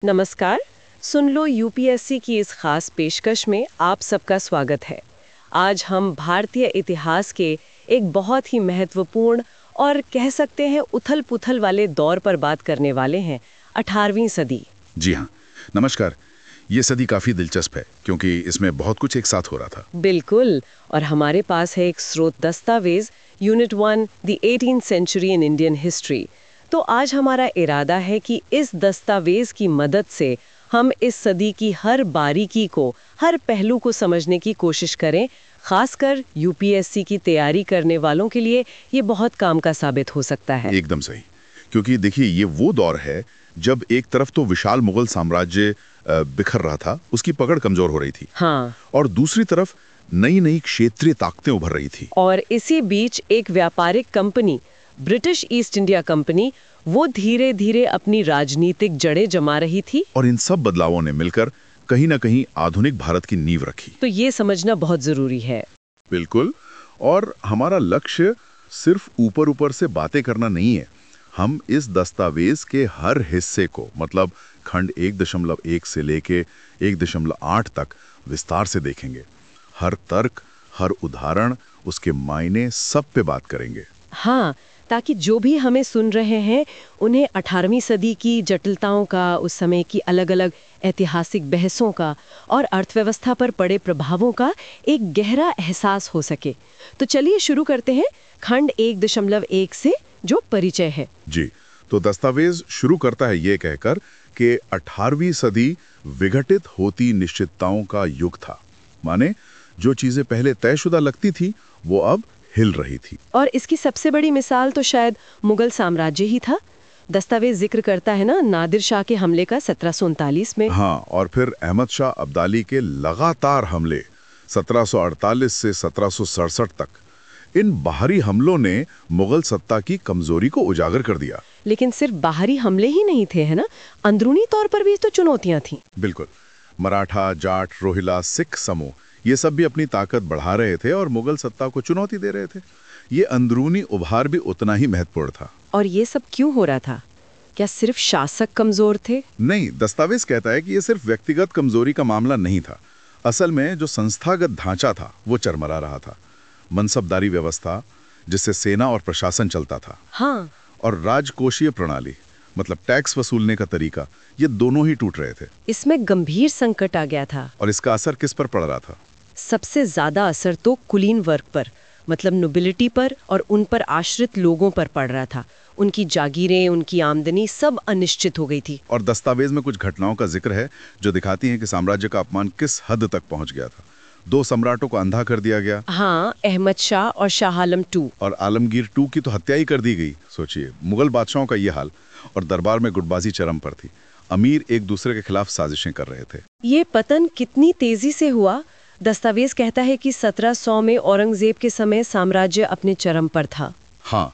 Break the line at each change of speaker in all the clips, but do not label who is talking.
नमस्कार। सुन लो यूपीएससी की इस खास पेशकश में आप सबका स्वागत है। आज हम भारतीय इतिहास के एक बहुत ही महत्वपूर्ण और कह सकते हैं उथल-पुथल वाले दौर पर बात करने वाले हैं, 18वीं सदी।
जी हाँ, नमस्कार। ये सदी काफ़ी दिलचस्प है क्योंकि इसमें बहुत कुछ एक साथ हो रहा था।
बिल्कुल। और हमारे पास है एक स्रोत दस्तावेज, unit 1 the 18th century in Indian history. तो आज हमारा इरादा है कि इस दस्तावेज की मदद से हम इस सदी की हर बारीकी को, हर पहलू को समझने की कोशिश करें। खासकर यूपीएससी की तैयारी करने वालों के लिए ये बहुत काम का साबित हो सकता है।
एकदम सही। क्योंकि देखिए ये वो दौर है जब एक तरफ तो विशाल मुगल साम्राज्य बिखर रहा था, उसकी पकड़ कमजोर हो रही थी।
हाँ।
और दूसरी तरफ नई नई क्षेत्रीय ताकतें उभर रही थी।
और इसी बीच एक व्यापारिक company, British east India company, वो धीरे धीरे अपनी राजनीतिक जड़ें जमा रही थी।
और इन सब बदलावों ने मिलकर कहीं ना कहीं आधुनिक भारत की नींव रखी।
तो ये समझना बहुत जरूरी है।
बिल्कुल। और हमारा लक्ष्य सिर्फ ऊपर ऊपर से बातें करना नहीं है। हम इस दस्तावेज के हर हिस्से को, मतलब खंड 1.1 से लेके 1.8 तक विस्तार से देखेंगे। हर तर्क, हर उदाहरण, उसके मायने, सब पे बात करेंगे।
हाँ, ताकि जो भी हमें सुन रहे हैं उन्हें 18वीं सदी की जटिलताओं का, उस समय की अलग-अलग ऐतिहासिक बहसों का और अर्थव्यवस्था पर पड़े प्रभावों का एक गहरा एहसास हो सके। तो चलिए शुरू करते हैं खंड 1.1 से, जो परिचय है।
जी, तो दस्तावेज शुरू करता है ये कहकर कि 18वीं सदी विघटित होती निश्चितताओं का युग था। माने जो चीजें पहले तयशुदा लगती थी वो अब हिल रही थी।
और इसकी सबसे बड़ी मिसाल तो शायद मुगल साम्राज्य ही था। दस्तावेज जिक्र करता है ना नादिर शाह के हमले का 1739 में।
हाँ, और फिर अहमद शाह अब्दाली के लगातार हमले 1748 से 1767 तक। इन बाहरी हमलों ने मुगल सत्ता की कमजोरी को उजागर कर दिया।
लेकिन सिर्फ बाहरी हमले ही नहीं थे, है ना, अंदरूनी तौर पर भी तो चुनौतियां थीं।
बिल्कुल। मराठा, जाट, रोहिला, सिख समूह, ये सब भी अपनी ताकत बढ़ा रहे थे और मुगल सत्ता को चुनौती दे रहे थे। ये अंदरूनी उभार भी उतना ही महत्वपूर्ण था।
और ये सब क्यों हो रहा था? क्या सिर्फ शासक कमजोर थे?
नहीं, दस्तावेज कहता है कि ये सिर्फ व्यक्तिगत कमजोरी का मामला नहीं था। असल में जो संस्थागत ढांचा था वो चरमरा रहा था। मनसबदारी व्यवस्था, जिससे सेना और प्रशासन चलता था,
हाँ।
और राजकोषीय प्रणाली, मतलब टैक्स वसूलने का तरीका, ये दोनों ही टूट रहे थे।
इसमें गंभीर संकट आ गया था।
और इसका असर किस पर पड़ रहा था?
सबसे ज्यादा असर तो कुलीन वर्ग पर, मतलब नोबिलिटी पर और उन पर आश्रित लोगों पर पड़ रहा था। उनकी जागीरें, उनकी आमदनी सब अनिश्चित हो गई थी।
और दस्तावेज में कुछ घटनाओं का जिक्र है जो दिखाती हैं कि साम्राज्य का अपमान किस हद तक पहुंच गया था। 2 सम्राटों को अंधा कर दिया गया।
हाँ, अहमद शाह और शाह आलम II।
और आलमगीर II की तो हत्या ही कर दी गई। सोचिए, मुगल बादशाहों का ये हाल। और दरबार में गुटबाजी चरम पर थी। अमीर एक दूसरे के खिलाफ साजिशें कर रहे थे।
ये पतन कितनी तेजी से हुआ? दस्तावेज कहता है कि 1700 में औरंगजेब के समय साम्राज्य अपने चरम पर था।
हाँ,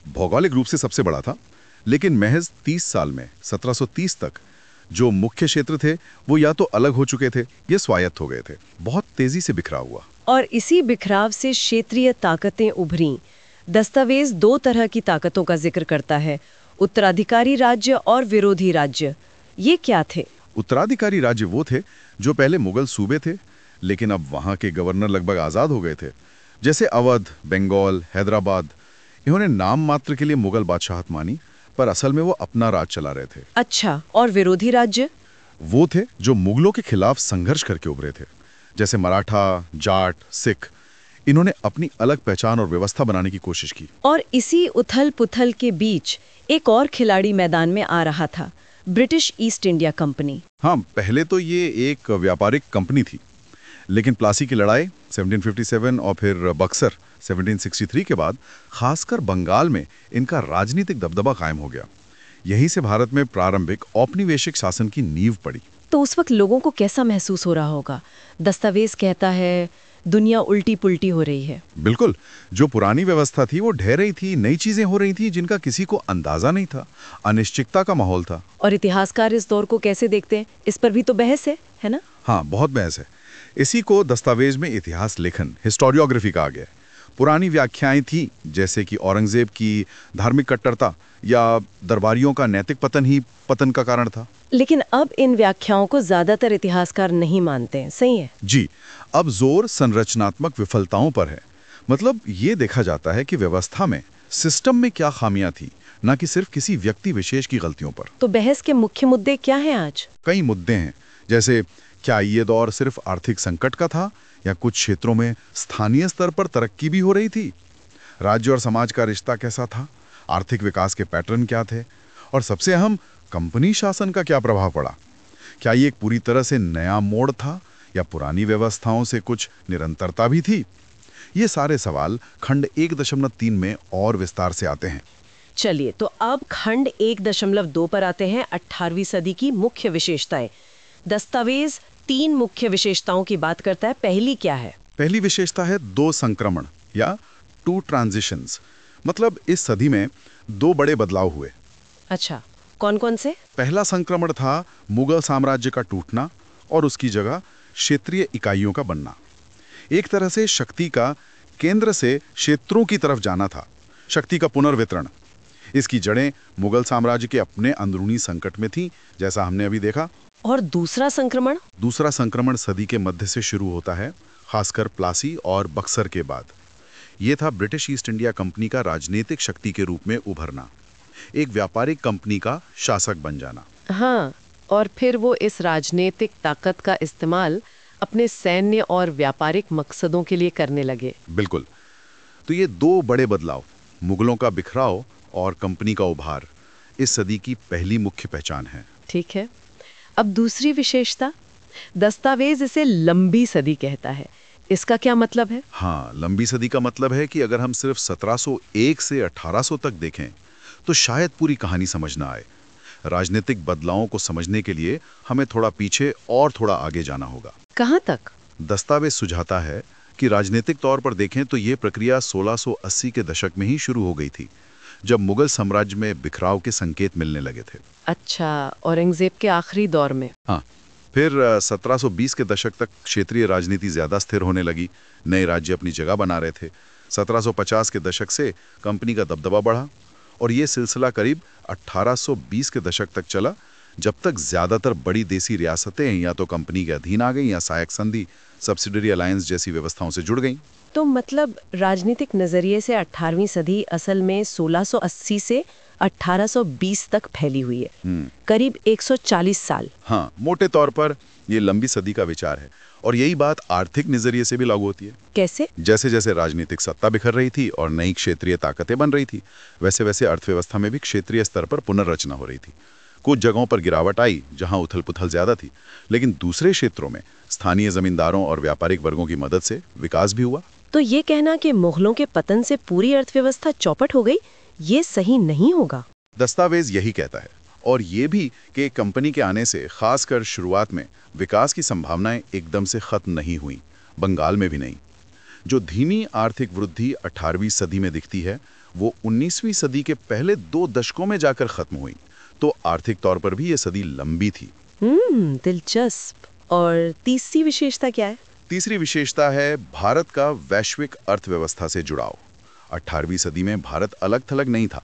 भौगोलिक रूप से सबसे बड़ा था, लेकिन महज 30 साल में 1730 तक जो मुख्य क्षेत्र थे वो या तो अलग हो चुके थे या स्वायत्त हो गए थे। बहुत तेजी से बिखरा हुआ।
और इसी बिखराव से क्षेत्रीय ताकतें उभरी। दस्तावेज 2 तरह की ताकतों का जिक्र करता है, उत्तराधिकारी राज्य और विरोधी राज्य। ये क्या थे?
उत्तराधिकारी राज्य वो थे जो पहले मुगल सूबे थे, लेकिन अब वहां के गवर्नर लगभग आजाद हो गए थे। जैसे अवध, बंगाल, हैदराबाद। इन्होंने नाम मात्र के लिए मुगल बादशाहत मानी, पर असल में वो अपना राज चला रहे थे।
अच्छा, और विरोधी राज्य?
वो थे जो मुगलों के खिलाफ संघर्ष करके उभरे थे, जैसे मराठा, जाट, सिख। इन्होंने अपनी अलग पहचान और व्यवस्था बनाने की कोशिश की।
और इसी उथल पुथल के बीच एक और खिलाड़ी मैदान में आ रहा था, ब्रिटिश ईस्ट इंडिया कंपनी।
हाँ, पहले तो ये एक व्यापारिक कंपनी थी, लेकिन प्लासी की लड़ाई 1757 और फिर बक्सर 1763 के बाद खासकर बंगाल में इनका राजनीतिक दबदबा कायम हो गया। यहीं से भारत में प्रारंभिक औपनिवेशिक शासन की नींव पड़ी।
तो उस वक्त लोगों को कैसा महसूस हो रहा होगा? दस्तावेज कहता है दुनिया उल्टी पुल्टी हो रही है।
बिल्कुल। जो पुरानी व्यवस्था थी वो ढह रही थी, नई चीजें हो रही थी जिनका किसी को अंदाजा नहीं था। अनिश्चितता का माहौल था।
और इतिहासकार इस दौर को कैसे देखते हैं, इस पर भी तो बहस है ना?
हाँ, बहुत बहस है। इसी को दस्तावेज में इतिहास लेखन, हिस्टोरियोग्राफी कहा गया है। पुरानी व्याख्याएं थी, जैसे कि औरंगजेब की धार्मिक कट्टरता या दरबारियों का नैतिक पतन ही पतन का कारण था।
लेकिन अब इन व्याख्याओं को ज्यादातर इतिहासकार नहीं मानते हैं, सही है?
जी, अब जोर संरचनात्मक विफलताओं पर है। मतलब ये देखा जाता है कि व्यवस्था में, सिस्टम में क्या खामियां थी, ना कि सिर्फ किसी व्यक्ति विशेष की गलतियों पर।
तो बहस के मुख्य मुद्दे क्या हैं आज?
कई मुद्दे हैं, जैसे क्या ये दौर सिर्फ आर्थिक संकट का था या कुछ क्षेत्रों में स्थानीय स्तर पर तरक्की भी हो रही थी? राज्य और समाज का रिश्ता कैसा था? आर्थिक विकास के पैटर्न क्या थे? और सबसे अहम, कंपनी शासन का क्या प्रभाव पड़ा? क्या ये एक पूरी तरह से नया मोड़ था या पुरानी व्यवस्थाओं से कुछ निरंतरता भी थी? ये सारे सवाल खंड 1.3 में और विस्तार से आते हैं।
चलिए, तो अब खंड 1.2 पर आते हैं, 18वीं सदी की मुख्य विशेषताएं। दस्तावेज 3 मुख्य विशेषताओं की बात करता है। पहली क्या है?
पहली विशेषता है 2 संक्रमण या 2 ट्रांजिशंस। मतलब इस सदी में 2 बड़े बदलाव हुए।
अच्छा, कौन कौन से?
पहला संक्रमण था मुगल साम्राज्य का टूटना और उसकी जगह क्षेत्रीय इकाइयों का बनना। एक तरह से शक्ति का केंद्र से क्षेत्रों की तरफ जाना था, शक्ति का पुनर्वितरण। इसकी जड़ें मुगल साम्राज्य के अपने अंदरूनी संकट में थीं, जैसा हमने अभी देखा।
और दूसरा संक्रमण?
दूसरा संक्रमण सदी के मध्य से शुरू होता है, खासकर प्लासी और बक्सर के बाद। ये था ब्रिटिश ईस्ट इंडिया कंपनी का राजनीतिक शक्ति के रूप में उभरना, एक व्यापारिक कंपनी का शासक बन जाना।
हाँ, और फिर वो इस राजनीतिक ताकत का इस्तेमाल अपने सैन्य और व्यापारिक मकसदों के लिए करने लगे।
बिल्कुल। तो ये 2 बड़े बदलाव, मुगलों का बिखराव और कंपनी का उभार, इस सदी की पहली मुख्य पहचान है।
ठीक है। अब दूसरी विशेषता, दस्तावेज इसे लंबी सदी कहता है। इसका क्या मतलब है?
हाँ, लंबी सदी का मतलब है कि अगर हम सिर्फ 1701 से 1800 तक देखें तो शायद पूरी कहानी समझ ना आए। राजनीतिक बदलावों को समझने के लिए हमें थोड़ा पीछे और थोड़ा आगे जाना होगा।
कहाँ तक?
दस्तावेज सुझाता है कि राजनीतिक तौर पर देखें तो ये प्रक्रिया 1680 के दशक में ही शुरू हो गई थी, जब मुगल साम्राज्य में बिखराव के संकेत मिलने लगे थे।
अच्छा, औरंगजेब के आखिरी दौर में?
हाँ, फिर 1720 के दशक तक क्षेत्रीय राजनीति ज्यादा स्थिर होने लगी, नए राज्य अपनी जगह बना रहे थे। 1750 के दशक से कंपनी का दबदबा बढ़ा और ये सिलसिला करीब 1820 के दशक तक चला, जब तक ज्यादातर बड़ी देसी रियासतें या तो कंपनी के अधीन आ गईं या सहायक संधि, सब्सिडरी अलायंस जैसी व्यवस्थाओं से जुड़ गईं।
तो मतलब राजनीतिक नजरिए से 18वीं सदी असल में 1680 से 1820 तक फैली हुई है, करीब 140 साल।
हाँ, मोटे तौर पर ये लंबी सदी का विचार है और यही बात आर्थिक नजरिए से भी लागू होती है।
कैसे?
जैसे जैसे राजनीतिक सत्ता बिखर रही थी और नई क्षेत्रीय ताकतें बन रही थी, वैसे वैसे अर्थव्यवस्था में भी क्षेत्रीय स्तर पर पुनर्रचना हो रही थी। कुछ जगहों पर गिरावट आई जहां उथल पुथल ज्यादा थी, लेकिन दूसरे क्षेत्रों में स्थानीय जमींदारों और व्यापारिक वर्गों की मदद से विकास भी हुआ।
तो ये कहना कि मुगलों के पतन से पूरी अर्थव्यवस्था चौपट हो गई, ये सही नहीं होगा।
दस्तावेज यही कहता है, और ये भी कि कंपनी के आने से खासकर शुरुआत में विकास की संभावनाएं एकदम से खत्म नहीं हुई, बंगाल में भी नहीं। जो धीमी आर्थिक वृद्धि 18वीं सदी में दिखती है, वो 19वीं सदी के पहले 2 दशकों में जाकर खत्म हुई। तो आर्थिक तौर पर भी ये सदी लंबी थी।
दिलचस्प। और तीसरी विशेषता क्या है?
तीसरी विशेषता है भारत का वैश्विक अर्थव्यवस्था से जुड़ाव। 18वीं सदी में भारत अलग थलग नहीं था।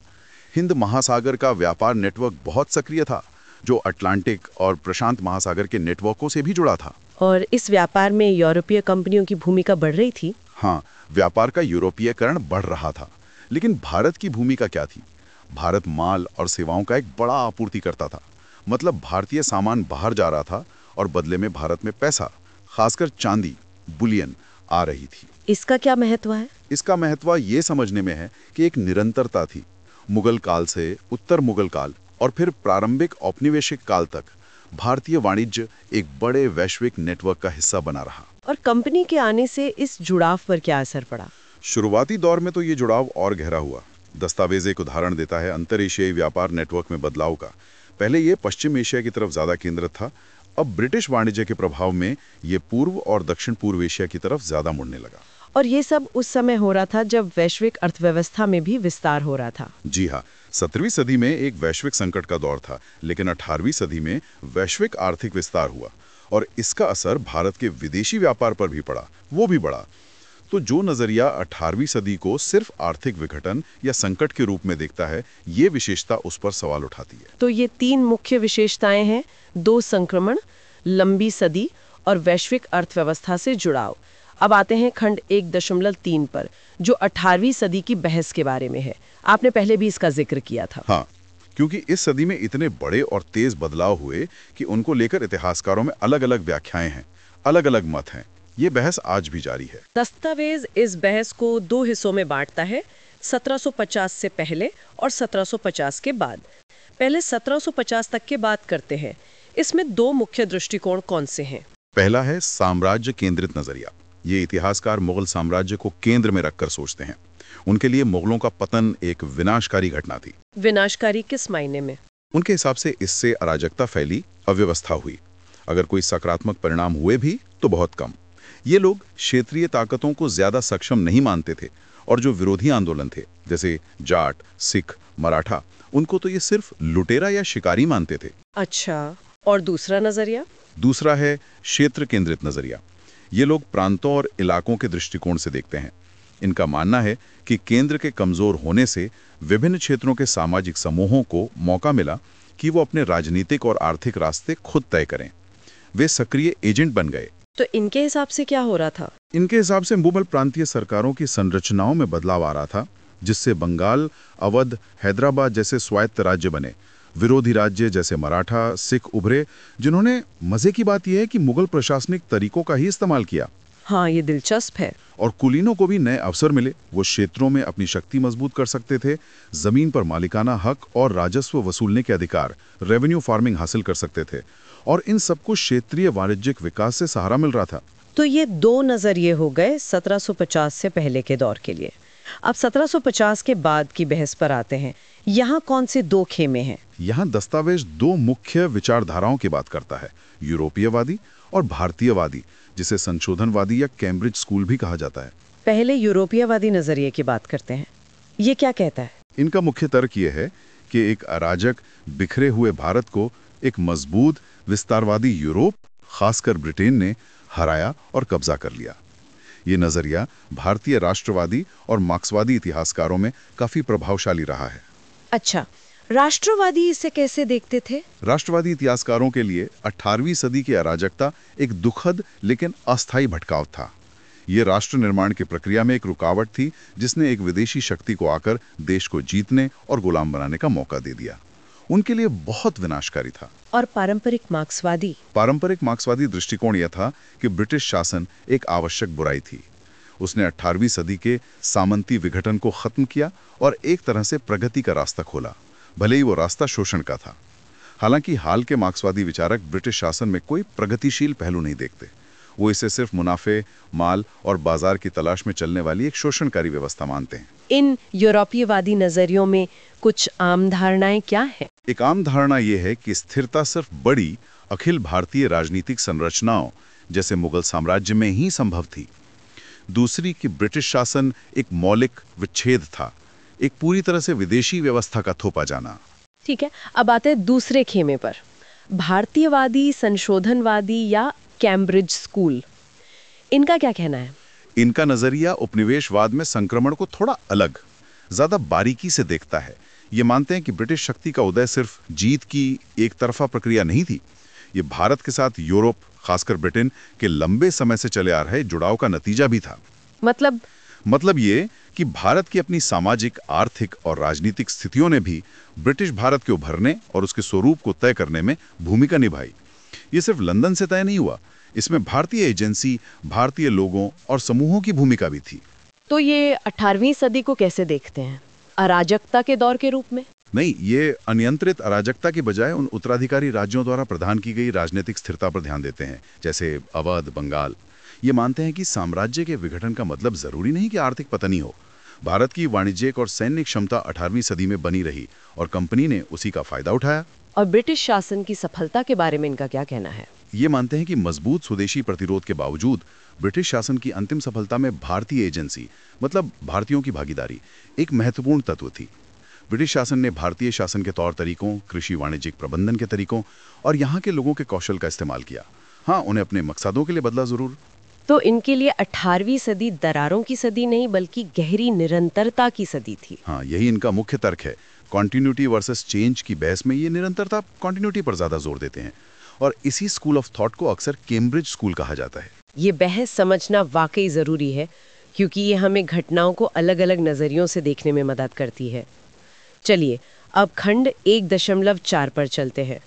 हिंद महासागर का व्यापार नेटवर्क बहुत सक्रिय था, जो अटलांटिक और प्रशांत महासागर के नेटवर्कों से भी जुड़ा था।
और इस व्यापार में यूरोपीय कंपनियों की भूमिका बढ़ रही थी।
हाँ, व्यापार का यूरोपीयकरण बढ़ रहा था। लेकिन भारत की भूमिका क्या थी? भारत माल और सेवाओं का एक बड़ा आपूर्तिकर्ता था। मतलब भारतीय सामान बाहर जा रहा था और बदले में भारत में पैसा, खासकर चांदी, बुलियन आ रही थी।
इसका क्या महत्व है?
इसका महत्व ये समझने में है कि एक निरंतरता थी। मुगल काल से उत्तर मुगल काल और फिर प्रारंभिक औपनिवेशिक काल तक भारतीय वाणिज्य एक बड़े वैश्विक नेटवर्क का हिस्सा बना रहा।
और कंपनी के आने से इस जुड़ाव पर क्या असर पड़ा?
शुरुआती दौर में तो ये जुड़ाव और गहरा हुआ। दस्तावेज एक उदाहरण देता है अंतर एशियाई व्यापार नेटवर्क में बदलाव का। पहले ये पश्चिम एशिया की तरफ ज्यादा केंद्रित था, अब ब्रिटिश वाणिज्य के प्रभाव में ये पूर्व और दक्षिण पूर्व एशिया की तरफ ज्यादा मुड़ने लगा।
और ये सब उस समय हो रहा था जब वैश्विक अर्थव्यवस्था में भी विस्तार हो रहा था।
जी हाँ, 17वीं सदी में एक वैश्विक संकट का दौर था, लेकिन 18वीं सदी में वैश्विक आर्थिक विस्तार हुआ और इसका असर भारत के विदेशी व्यापार पर भी पड़ा, वो भी बड़ा। तो जो नजरिया 18वीं सदी को सिर्फ आर्थिक विघटन या संकट के रूप में देखता है, ये विशेषता उस पर सवाल उठाती है।
तो ये 3 मुख्य विशेषताएं हैं, 2 संक्रमण, लंबी सदी और वैश्विक अर्थव्यवस्था से जुड़ाव। अब आते हैं खंड 1.3 पर, जो 18वीं सदी की बहस के बारे में है। आपने पहले भी इसका जिक्र किया था।
हाँ, क्योंकि इस सदी में इतने बड़े और तेज बदलाव हुए कि उनको लेकर इतिहासकारों में अलग-अलग व्याख्याएं हैं, अलग-अलग मत हैं। ये बहस आज भी जारी है।
दस्तावेज इस बहस को 2 हिस्सों में बांटता है, 1750 से पहले और 1750 के बाद। पहले 1750 तक की बात करते हैं। इसमें 2 मुख्य दृष्टिकोण कौन से हैं?
पहला है साम्राज्य केंद्रित नजरिया। ये इतिहासकार मुगल साम्राज्य को केंद्र में रखकर सोचते हैं। उनके लिए मुगलों का पतन एक विनाशकारी घटना थी।
विनाशकारी किस मायने में?
उनके हिसाब से इससे अराजकता फैली, अव्यवस्था हुई। अगर कोई सकारात्मक परिणाम हुए भी तो बहुत कम। ये लोग क्षेत्रीय ताकतों को ज्यादा सक्षम नहीं मानते थे और जो विरोधी आंदोलन थे, जैसे जाट, सिख, मराठा, उनको तो ये सिर्फ लुटेरा या शिकारी मानते थे।
अच्छा, और दूसरा नजरिया?
दूसरा है क्षेत्र केंद्रित नजरिया। ये लोग प्रांतों और इलाकों के दृष्टिकोण से देखते हैं। इनका मानना है कि केंद्र के कमजोर होने से विभिन्न क्षेत्रों के सामाजिक समूहों को मौका मिला कि वो अपने राजनीतिक और आर्थिक रास्ते खुद तय करें। वे सक्रिय एजेंट बन गए।
तो इनके हिसाब से क्या हो रहा था?
इनके हिसाब से मुगल प्रांतीय सरकारों की संरचनाओं में बदलाव आ रहा था, जिससे बंगाल, अवध, हैदराबाद जैसे स्वायत्त राज्य बने। विरोधी राज्य जैसे मराठा, सिख उभरे, जिन्होंने, मजे की बात यह है कि मुगल प्रशासनिक तरीकों का ही इस्तेमाल किया।
हाँ, ये दिलचस्प है।
और कुलीनों को भी नए अवसर मिले। वो क्षेत्रों में अपनी शक्ति मजबूत कर सकते थे, जमीन पर मालिकाना हक और राजस्व वसूलने के अधिकार, रेवेन्यू फार्मिंग हासिल कर सकते थे, और इन सबको क्षेत्रीय वाणिज्यिक विकास से सहारा मिल रहा था।
तो ये 2 नजरिए हो गए 1750 से पहले के दौर के लिए। अब 1750 के बाद की बहस पर आते हैं। यहाँ कौन से 2 खेमे हैं?
यहाँ दस्तावेज 2 मुख्य विचारधाराओं की बात करता है, यूरोपीयवादी और भारतीयवादी, जिसे संशोधनवादी या कैम्ब्रिज स्कूल भी कहा जाता है।
पहले यूरोपीयवादी नजरिए की बात करते हैं। ये क्या कहता है?
इनका मुख्य तर्क यह है कि एक अराजक, बिखरे हुए भारत को एक मजबूत विस्तारवादी यूरोप, खासकर ब्रिटेन ने हराया और कब्जा कर लिया। ये नजरिया भारतीय राष्ट्रवादी और मार्क्सवादी इतिहासकारों में काफी प्रभावशाली रहा है।
अच्छा, राष्ट्रवादी इसे कैसे देखते थे?
राष्ट्रवादी इतिहासकारों के लिए 18वीं सदी की अराजकता एक दुखद लेकिन अस्थायी भटकाव था। ये राष्ट्र निर्माण की प्रक्रिया में एक रुकावट थी, जिसने एक विदेशी शक्ति को आकर देश को जीतने और गुलाम बनाने का मौका दे दिया। उनके लिए बहुत विनाशकारी था।
और पारंपरिक मार्क्सवादी
दृष्टिकोण यह था कि ब्रिटिश शासन एक आवश्यक बुराई थी। उसने 18वीं सदी के सामंती विघटन को खत्म किया और एक तरह से प्रगति का रास्ता खोला, भले ही वो रास्ता शोषण का था। हालांकि हाल के मार्क्सवादी विचारक ब्रिटिश शासन में कोई प्रगतिशील पहलू नहीं देखते। वो इसे सिर्फ मुनाफे, माल और बाजार की तलाश में चलने वाली एक शोषणकारी व्यवस्था मानते हैं।
इन यूरोपीयवादी नजरियों में कुछ आम धारणाएं क्या हैं?
एक आम धारणा यह है कि स्थिरता सिर्फ बड़ी अखिल भारतीय राजनीतिक संरचनाओं जैसे मुगल साम्राज्य में ही संभव थी। दूसरी कि ब्रिटिश शासन एक मौलिक विच्छेद था, एक पूरी तरह से विदेशी व्यवस्था का थोपा जाना।
ठीक है, अब आते हैं दूसरे खेमे पर, भारतीयवादी, संशोधनवादी या कैम्ब्रिज स्कूल। इनका क्या कहना है?
इनका नजरिया उपनिवेशवाद में संक्रमण को थोड़ा अलग, ज्यादा बारीकी से देखता है। ये मानते हैं कि ब्रिटिश शक्ति का उदय सिर्फ जीत की एक तरफा प्रक्रिया नहीं थी। ये भारत के साथ यूरोप, खासकर ब्रिटेन के लंबे समय से चले आ रहे जुड़ाव का नतीजा भी था। मतलब ये कि भारत की अपनी सामाजिक, आर्थिक और राजनीतिक स्थितियों ने भी ब्रिटिश भारत के उभरने और उसके स्वरूप को तय करने में भूमिका निभाई। ये सिर्फ लंदन से तय नहीं हुआ, इसमें भारतीय एजेंसी, भारतीय लोगों और समूहों की भूमिका भी थी।
तो ये 18वीं सदी को कैसे देखते हैं? अराजकता के दौर के रूप में?
नहीं, ये अनियंत्रित अराजकता की बजाय उन उत्तराधिकारी राज्यों द्वारा प्रदान की गई राजनीतिक स्थिरता पर ध्यान देते हैं, जैसे अवध, बंगाल। ये मानते हैं कि साम्राज्य के विघटन का मतलब जरूरी नहीं कि आर्थिक पतन ही हो। भारत की वाणिज्यिक और सैन्य क्षमता 18वीं सदी में बनी रही और कंपनी ने उसी का फायदा उठाया।
और ब्रिटिश शासन की सफलता के बारे में इनका क्या कहना है?
ये मानते हैं कि मजबूत स्वदेशी प्रतिरोध के बावजूद ब्रिटिश शासन की अंतिम सफलता में भारतीय एजेंसी, मतलब भारतीयों की भागीदारी, एक महत्वपूर्ण तत्व थी। ब्रिटिश शासन ने भारतीय शासन के तौर तरीकों, कृषि वाणिज्यिक प्रबंधन के तरीकों और यहाँ के लोगों के कौशल का इस्तेमाल किया। हाँ, उन्हें अपने मकसदों के लिए बदला जरूर।
तो इनके लिए 18वीं सदी दरारों की सदी नहीं बल्कि गहरी निरंतरता की सदी थी।
हाँ, यही इनका मुख्य तर्क है। कॉन्टिन्यूटी वर्सेस चेंज की बहस में ये निरंतरता कॉन्टिन्यूटी पर ज्यादा जोर देते हैं, और इसी स्कूल ऑफ थॉट को अक्सर कैम्ब्रिज स्कूल कहा जाता है।
ये बहस समझना वाकई जरूरी है, क्योंकि ये हमें घटनाओं को अलग-अलग नजरियों से देखने में मदद करती है। चलिए अब खंड 1.4 पर चलते हैं।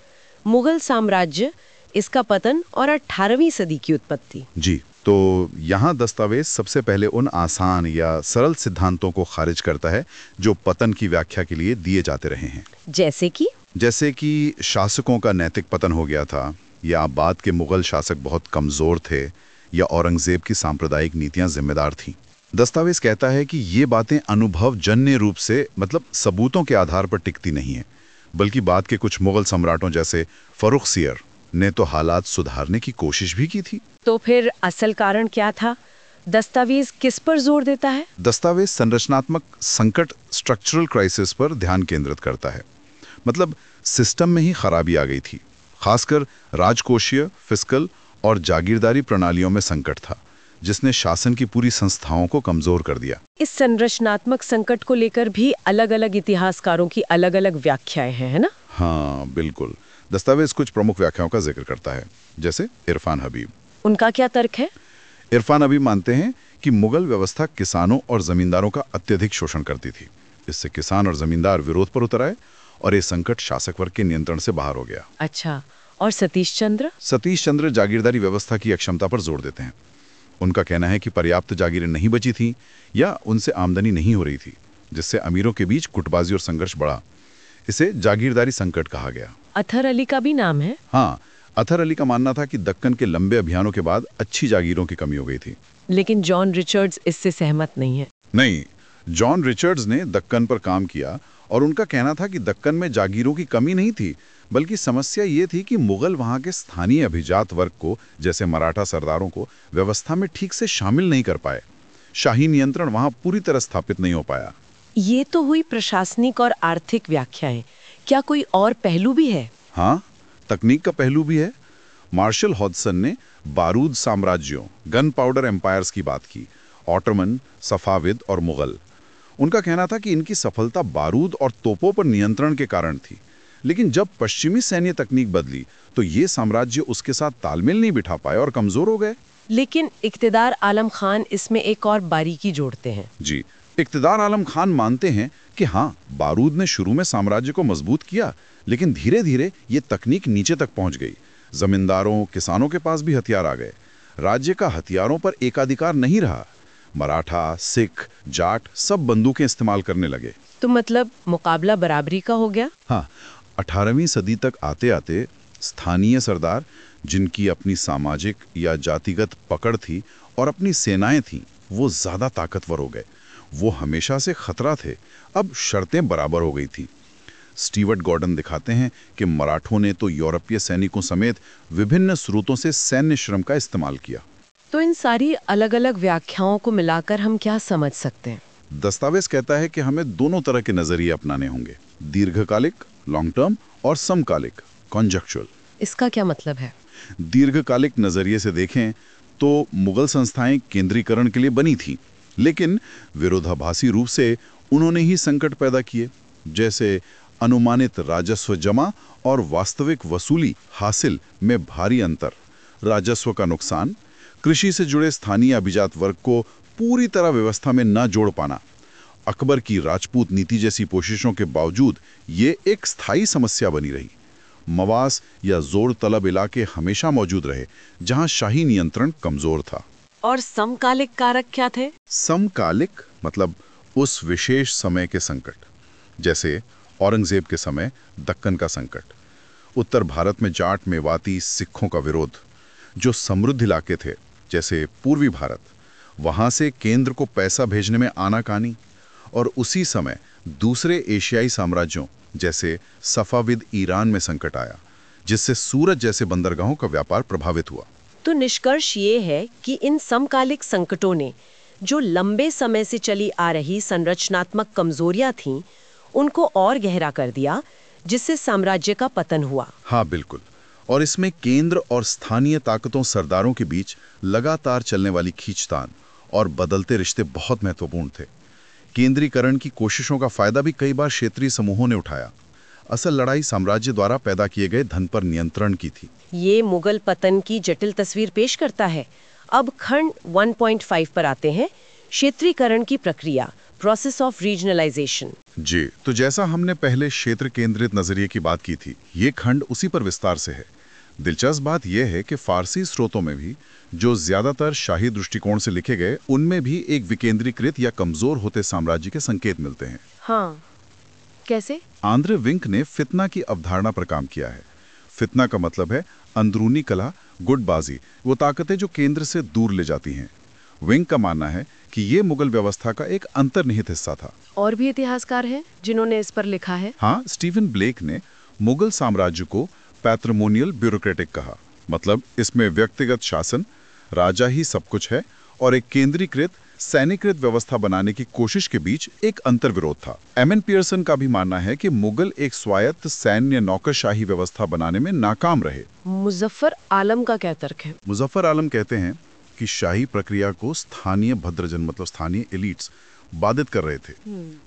मुगल साम्राज्य, इसका पतन और 18वीं सदी की उत्पत्ति।
जी, तो यहाँ दस्तावेज सबसे पहले उन आसान या सरल सिद्धांतों को खारिज करता है जो पतन की व्याख्या के लिए दिए जाते रहे हैं। जैसे कि शासकों का नैतिक पतन हो गया था, या बाद के मुगल शासक बहुत कमजोर थे, या औरंगजेब की सांप्रदायिक नीतियां जिम्मेदार थीं। दस्तावेज कहता है कि ये बातें अनुभवजन्य रूप से, मतलब सबूतों के आधार पर टिकती नहीं है, बल्कि बाद के कुछ मुगल सम्राटों जैसे फर्रुखसियर ने तो हालात सुधारने की कोशिश भी की थी।
तो फिर असल कारण क्या था? दस्तावेज किस पर जोर देता है?
दस्तावेज संरचनात्मक संकट, स्ट्रक्चरल क्राइसिस पर ध्यान केंद्रित करता है। मतलब सिस्टम में ही खराबी आ गई थी, खासकर राजकोषीय, फिस्कल और जागीरदारी प्रणालियों में संकट था, जिसने शासन की पूरी संस्थाओं को कमजोर कर दिया।
इस संरचनात्मक संकट को लेकर भी अलग-अलग इतिहासकारों की अलग-अलग व्याख्याएं हैं, है ना?
हाँ बिल्कुल। दस्तावेज कुछ प्रमुख व्याख्याओं का जिक्र करता है, जैसे इरफान हबीब।
उनका क्या तर्क है?
इरफान हबीब मानते हैं कि मुगल व्यवस्था किसानों और जमींदारों का अत्यधिक शोषण करती थी। इससे किसान और जमींदार विरोध पर उतर आए और ये संकट शासक वर्ग के नियंत्रण से बाहर हो गया।
अच्छा, और सतीश चंद्र
जागीरदारी व्यवस्था की अक्षमता पर जोर देते हैं। उनका कहना है कि पर्याप्त जागीरें नहीं बची थीं या उनसे आमदनी नहीं हो रही थी, जिससे अमीरों के बीच गुटबाजी और संघर्ष बढ़ा। इसे जागीरदारी संकट कहा गया।
अतहर अली का भी नाम है।
हाँ, अतहर अली का मानना था कि दक्कन के लंबे अभियानों के बाद अच्छी जागीरों की कमी हो गई थी।
लेकिन जॉन रिचर्ड्स इससे सहमत नहीं है।
नहीं, जॉन रिचर्ड्स ने दक्कन पर काम किया और उनका कहना था कि दक्कन में जागीरों की कमी नहीं थी, बल्कि समस्या ये थी कि मुगल वहां के स्थानीय अभिजात वर्ग को, जैसे मराठा सरदारों को, व्यवस्था में ठीक से शामिल नहीं कर पाए। शाही नियंत्रण वहां पूरी तरह स्थापित नहीं हो पाया।
ये तो हुई प्रशासनिक और आर्थिक व्याख्याएं। क्या कोई और पहलू भी है?
हाँ, तकनीक का पहलू भी है। मार्शल हॉडसन ने बारूद साम्राज्यों, गन पाउडर एम्पायर्स की बात की, ऑटोमन, सफाविद और मुगल। उनका कहना था कि इनकी सफलता बारूद और तोपों पर नियंत्रण के कारण थी। लेकिन जब पश्चिमी सैन्य तकनीक बदली तो ये साम्राज्य उसके साथ तालमेल नहीं बिठा पाए और कमजोर हो गए।
लेकिन इक्तदार आलम खान इसमें एक और बारीकी जोड़ते हैं।
जी, इक्तदार आलम खान मानते हैं कि हाँ, बारूद ने शुरू में साम्राज्य को मजबूत किया, लेकिन धीरे धीरे ये तकनीक नीचे तक पहुंच गई। जमींदारों, किसानों के पास भी हथियार आ गए। राज्य का हथियारों पर एकाधिकार नहीं रहा। मराठा, सिख, जाट सब बंदूकें इस्तेमाल करने लगे।
तो मतलब मुकाबला बराबरी का हो गया।
हाँ, 18वीं सदी तक आते आते स्थानीय सरदार, जिनकी अपनी सामाजिक या जातिगत पकड़ थी और अपनी सेनाएं थीं, वो ज्यादा ताकतवर हो गए। वो हमेशा से खतरा थे, अब शर्तें बराबर हो गई थी। स्टीवर्ट गॉर्डन दिखाते हैं कि मराठों ने तो यूरोपीय सैनिकों समेत विभिन्न स्रोतों से सैन्य श्रम का इस्तेमाल किया।
तो इन सारी अलग-अलग व्याख्याओं को मिलाकर हम क्या समझ सकते हैं?
दस्तावेज कहता है कि हमें दोनों तरह के नजरिए अपनाने होंगे, दीर्घकालिक, लॉन्ग टर्म, और समकालिक, कॉन्जेक्चुअल।
इसका क्या मतलब है?
दीर्घकालिक नजरिए से देखें तो मुगल संस्थाएं केंद्रीकरण के लिए बनी थी, लेकिन विरोधाभासी रूप से उन्होंने ही संकट पैदा किए, जैसे अनुमानित राजस्व जमा और वास्तविक वसूली हासिल में भारी अंतर, राजस्व का नुकसान, कृषि से जुड़े स्थानीय अभिजात वर्ग को पूरी तरह व्यवस्था में न जोड़ पाना। अकबर की राजपूत नीति जैसी कोशिशों के बावजूद ये एक स्थायी समस्या बनी रही। मवास या जोर तलब इलाके हमेशा मौजूद रहे, जहां शाही नियंत्रण कमजोर था।
और समकालिक कारक क्या थे?
समकालिक मतलब उस विशेष समय के संकट, जैसे औरंगजेब के समय दक्कन का संकट, उत्तर भारत में जाट, मेवाती, सिखों का विरोध, जो समृद्ध इलाके थे जैसे पूर्वी भारत, वहां से केंद्र को पैसा भेजने में आनाकानी, और उसी समय दूसरे एशियाई साम्राज्यों जैसे सफाविद ईरान में संकट आया, जिससे सूरत जैसे बंदरगाहों का व्यापार प्रभावित हुआ।
तो निष्कर्ष ये है कि इन समकालिक संकटों ने जो लंबे समय से चली आ रही संरचनात्मक कमजोरियां थीं, उनको और गहरा कर दिया, जिससे साम्राज्य का पतन हुआ।
हाँ बिल्कुल, और इसमें केंद्र और स्थानीय ताकतों सरदारों के बीच लगातार चलने वाली खींचतान और बदलते रिश्ते बहुत महत्वपूर्ण थे। केंद्रीकरण की कोशिशों का फायदा भी कई बार क्षेत्रीय समूहों ने उठाया। असल लड़ाई साम्राज्य द्वारा पैदा किए गए धन पर नियंत्रण की थी।
ये मुगल पतन की जटिल तस्वीर पेश करता है। अब खंड 1.5 पर आते हैं, क्षेत्रीकरण की प्रक्रिया, प्रोसेस ऑफ रीजनलाइजेशन।
जी, तो जैसा हमने पहले क्षेत्र केंद्रित नजरिए की बात की थी, ये खंड उसी पर विस्तार से है। दिलचस्प बात यह है कि फारसी स्रोतों में भी, जो ज्यादातर शाही दृष्टिकोण से लिखे गए, उनमें भी एक विकेंद्रीकृत या कमजोर होते साम्राज्य के संकेत मिलते हैं।
हाँ, कैसे?
आंद्रे विंक ने फितना की अवधारणा पर काम किया है। फितना का मतलब है अंदरूनी कला, गुटबाजी, वो ताकतें जो केंद्र से दूर ले जाती हैं। विंक का मानना है कि ये मुगल व्यवस्था का एक अंतर्निहित हिस्सा था।
और भी इतिहासकार हैं जिन्होंने इस पर लिखा है।
हाँ, स्टीवन ब्लेक ने मुगल साम्राज्य को पैट्रिमोनियल ब्यूरोक्रेटिक कहा। मतलब इसमें व्यक्तिगत शासन, राजा ही सब कुछ है, और एक केंद्रीकृत सैनिकृत व्यवस्था बनाने की कोशिश के बीच एक अंतर्विरोध था। एमएन पियर्सन का भी मानना है कि मुगल एक स्वायत्त सैन्य नौकरशाही व्यवस्था बनाने में नाकाम रहे।
मुजफ्फर आलम का क्या तर्क है?
मुजफ्फर आलम कहते हैं कि शाही प्रक्रिया को स्थानीय भद्रजन, मतलब स्थानीय एलिट्स, बाधित कर रहे थे।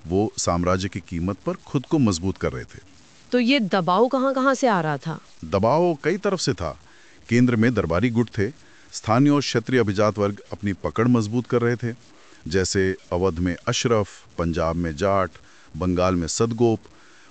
वो साम्राज्य की कीमत पर खुद को मजबूत कर रहे थे।
तो ये दबाव कहाँ से आ रहा था?
दबाव कई तरफ से था। केंद्र में दरबारी गुट थे, स्थानीय और क्षत्रिय अभिजात वर्ग अपनी पकड़ मजबूत कर रहे थे, जैसे अवध में अशरफ, पंजाब में जाट, बंगाल में सदगोप।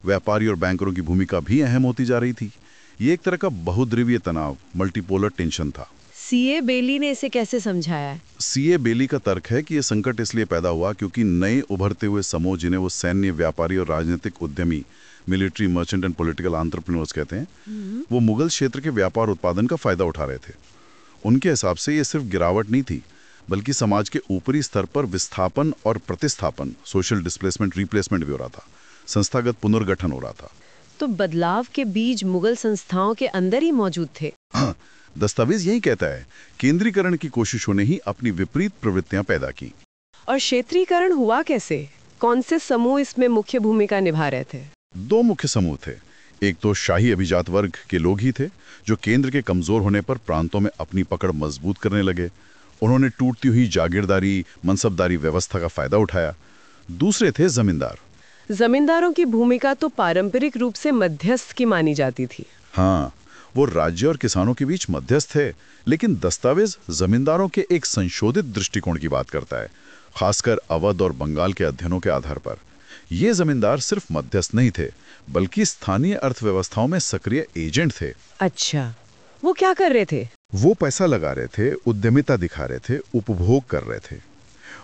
व्यापारी और बैंकरों की भूमिका भी अहम होती जा रही थी। ये एक तरह का बहुद्रव्यीय तनाव, मल्टीपोलर टेंशन था।
सीए बेली ने इसे कैसे समझाया है?
सीए बेली का तर्क है कि यह संकट इसलिए पैदा हुआ क्योंकि नए उभरते हुए समूह, जिन्हें वो सैन्य, व्यापारी और राजनीतिक उद्यमी, military merchant and political entrepreneurs कहते हैं, वो मुगल क्षेत्र के व्यापार उत्पादन का फायदा उठा रहे थे। उनके हिसाब से ये सिर्फ गिरावट नहीं थी, बल्कि समाज के ऊपरी स्तर पर विस्थापन और प्रतिस्थापन, सोशल डिस्प्लेसमेंट, रिप्लेसमेंट भी हो रहा था, संस्थागत पुनर्गठन हो रहा था।
तो बदलाव के बीज मुगल संस्थाओं के अंदर ही मौजूद थे।
हाँ, दस्तावेज यही कहता है, केंद्रीकरण की कोशिशों ने ही अपनी विपरीत प्रवृत्तियां पैदा की।
और क्षेत्रीकरण हुआ कैसे? कौन से समूह इसमें मुख्य भूमिका निभा रहे थे?
दो मुख्य समूह थे। एक तो शाही अभिजात वर्ग के लोग ही थे, जो केंद्र के कमजोर होने पर प्रांतों में अपनी पकड़ मजबूत करने लगे। उन्होंने टूटती हुई जागीरदारी, मनसबदारी व्यवस्था का फायदा उठाया। दूसरे थे जमींदार।
जमींदारों की भूमिका तो पारंपरिक रूप से मध्यस्थ की मानी जाती थी।
हाँ, वो राज्य और किसानों के बीच मध्यस्थ थे, लेकिन दस्तावेज जमींदारों के एक संशोधित दृष्टिकोण की बात करता है, खासकर अवध और बंगाल के अध्ययनों के आधार पर। ये जमींदार सिर्फ मध्यस्थ नहीं थे, बल्कि स्थानीय अर्थव्यवस्थाओं में सक्रिय एजेंट थे।
अच्छा, वो क्या कर रहे थे?
वो पैसा लगा रहे थे, उद्यमिता दिखा रहे थे, उपभोग कर रहे थे।